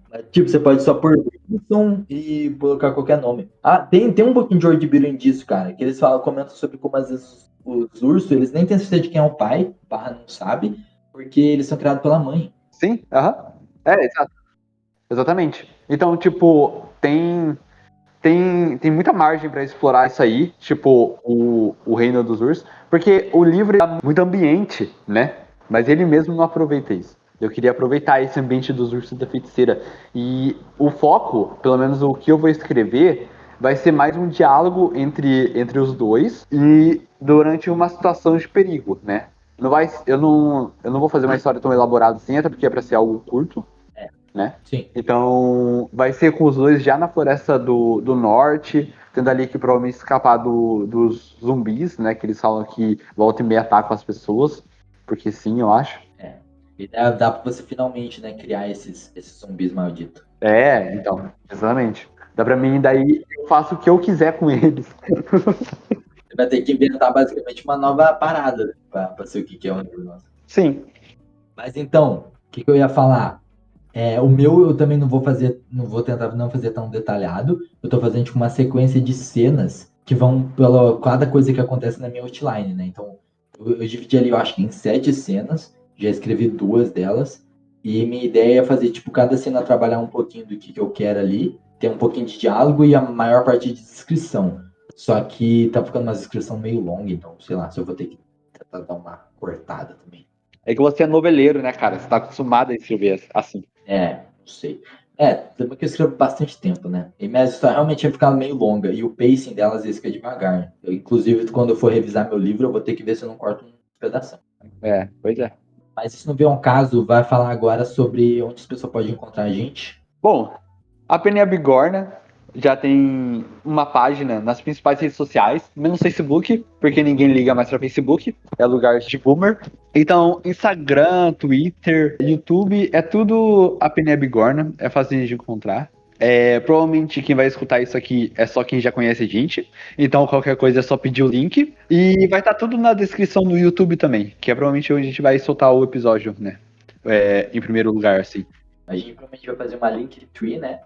Mas, tipo, você pode só pôr Wilson e colocar qualquer nome. Tem um pouquinho de word building disso, cara, que eles comentam sobre como às vezes os ursos, eles nem têm certeza de quem é o pai, o Barra não sabe, porque eles são criados pela mãe. Sim, aham. Exato. Exatamente. Então, tipo, tem muita margem pra explorar isso aí, tipo, o Reino dos Ursos, porque o livro dá muito ambiente, né? Mas ele mesmo não aproveita isso. Eu queria aproveitar esse ambiente dos ursos da feiticeira. E o foco, pelo menos o que eu vou escrever, vai ser mais um diálogo entre os dois e durante uma situação de perigo, né? Eu não vou fazer uma história tão elaborada assim, até porque é pra ser algo curto, né? Sim. Então, vai ser com os dois já na floresta do norte, tendo ali que provavelmente escapar dos zumbis, né? Que eles falam que volta e meia atacam as pessoas. Porque sim, eu acho. E dá pra você finalmente, né, criar esses zumbis malditos. Então, exatamente. Dá pra mim, daí eu faço o que eu quiser com eles. Você vai ter que inventar basicamente uma nova parada, né, pra ser o que é o negócio. Sim. Mas então, o que eu ia falar? O meu eu também não vou tentar não fazer tão detalhado. Eu tô fazendo tipo, uma sequência de cenas que vão pela cada coisa que acontece na minha outline, né? Então, eu dividi ali, eu acho que em 7 cenas, já escrevi 2 delas, e minha ideia é fazer, tipo, cada cena trabalhar um pouquinho do que eu quero ali, ter um pouquinho de diálogo e a maior parte de descrição. Só que tá ficando uma descrição meio longa, então, sei lá, se eu vou ter que tentar dar uma cortada também. É que você é noveleiro, né, cara? Você tá acostumado a escrever assim. Não sei. Também que eu escrevo bastante tempo, né? E minha história realmente ia ficar meio longa. E o pacing delas às vezes fica devagar. Inclusive, quando eu for revisar meu livro, eu vou ter que ver se eu não corto um pedaço. Pois é. Mas se não vier um caso, vai falar agora sobre onde as pessoas podem encontrar a gente. Bom, a Penny Bigorna já tem uma página nas principais redes sociais, menos Facebook, porque ninguém liga mais para Facebook, é lugar de boomer. Então, Instagram, Twitter, YouTube, é tudo a Penny Bigorna, é fácil de encontrar. Provavelmente quem vai escutar isso aqui é só quem já conhece a gente, então qualquer coisa é só pedir o link. E vai estar tudo na descrição do YouTube também, que é provavelmente onde a gente vai soltar o episódio, né? Em primeiro lugar, assim. A gente provavelmente vai fazer uma Linktree, né?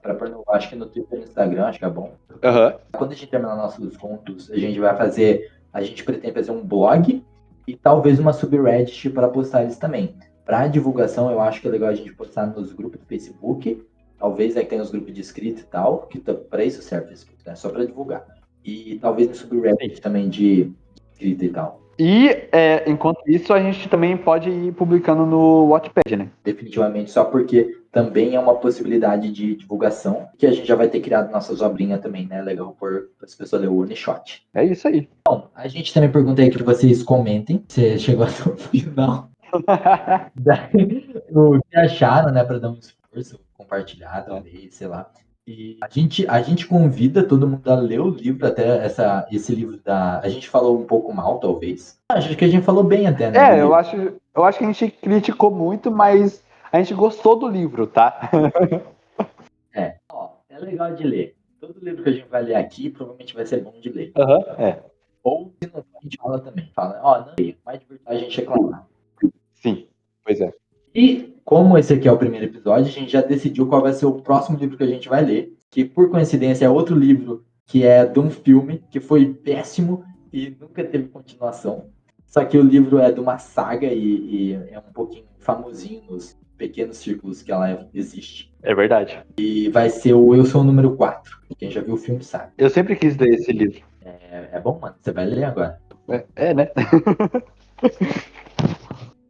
Acho que no Twitter e no Instagram, acho que é bom. Aham. Quando a gente terminar nossos contos, a gente pretende fazer um blog e talvez uma subreddit para postar eles também. Para divulgação, eu acho que é legal a gente postar nos grupos do Facebook, talvez que tem os grupos de escrita e tal, que para isso serve o Facebook, né? Só para divulgar. E talvez no subreddit também de escrita e tal. E, enquanto isso, a gente também pode ir publicando no Wattpad, né? Definitivamente, só porque também é uma possibilidade de divulgação, que a gente já vai ter criado nossas obrinhas também, né? Legal para as pessoas lerem o one shot. É isso aí. Bom, a gente também pergunta aí que vocês comentem, se chegou até o final. Daí, o que acharam, né? Para dar um esforço compartilhado, talvez, sei lá. E a gente convida todo mundo a ler o livro, até esse livro da. A gente falou um pouco mal, talvez. Acho que a gente falou bem até, né? Do Eu livro. acho que a gente criticou muito, mas a gente gostou do livro, tá? É legal de ler. Todo livro que a gente vai ler aqui provavelmente vai ser bom de ler. Aham, é. Ou se não for, a gente fala também. Fala, ó, não leio. Mais divertido a gente reclamar. Sim, pois é. E como esse aqui é o primeiro episódio, a gente já decidiu qual vai ser o próximo livro que a gente vai ler. Que por coincidência é outro livro que é de um filme que foi péssimo e nunca teve continuação. Só que o livro é de uma saga e é um pouquinho famosinho nos pequenos círculos que ela existe. É verdade. E vai ser o Eu Sou o Número 4. Quem já viu o filme sabe. Eu sempre quis ler esse livro. É bom, mano. Você vai ler agora. Né?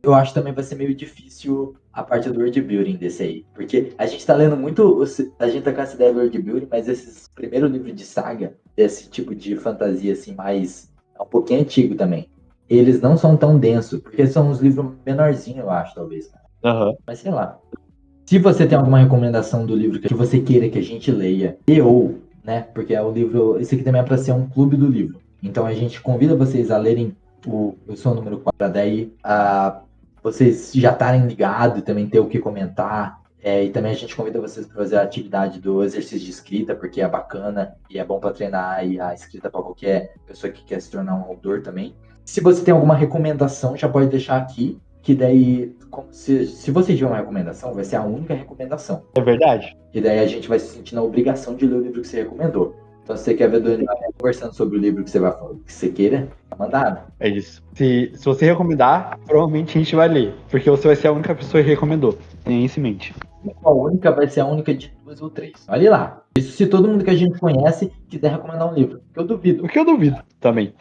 Eu acho que também vai ser meio difícil a parte do world building desse aí. Porque a gente tá lendo muito. A gente tá com essa ideia do world building, mas esses primeiros livros de saga, desse tipo de fantasia assim, mais. É um pouquinho antigo também. Eles não são tão densos, porque são uns livros menorzinhos, eu acho, talvez. Aham. Mas sei lá. Se você tem alguma recomendação do livro que você queira que a gente leia, ou, né? Porque é o livro. Esse aqui também é para ser um clube do livro. Então a gente convida vocês a lerem o Eu Sou o Número 4, para daí vocês já estarem ligados e também ter o que comentar. E também a gente convida vocês para fazer a atividade do exercício de escrita, porque é bacana e é bom para treinar aí a escrita para qualquer pessoa que quer se tornar um autor também. Se você tem alguma recomendação, já pode deixar aqui, que daí, se você tiver uma recomendação, vai ser a única recomendação. É verdade. E daí a gente vai se sentir na obrigação de ler o livro que você recomendou. Então, se você quer ver do Daniel conversando sobre o livro que você queira, tá mandado. É isso. Se você recomendar, provavelmente a gente vai ler. Porque você vai ser a única pessoa que recomendou. Tem isso em mente. A única vai ser a única de 2 ou 3. Olha lá. Isso se todo mundo que a gente conhece quiser recomendar um livro. Que eu duvido. O que eu duvido também.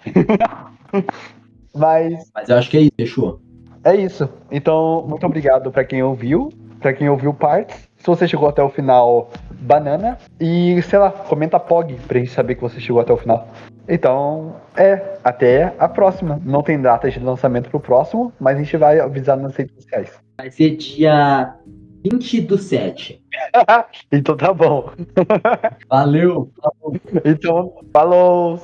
Mas eu acho que é isso. Fechou. é isso. Então, muito obrigado pra quem ouviu. Pra quem ouviu partes. Se você chegou até o final, banana. E, sei lá, comenta POG pra gente saber que você chegou até o final. Então, até a próxima. Não tem data de lançamento pro próximo, mas a gente vai avisar nas redes sociais. Vai ser dia 20/7. Então tá bom. Valeu. Então, falou!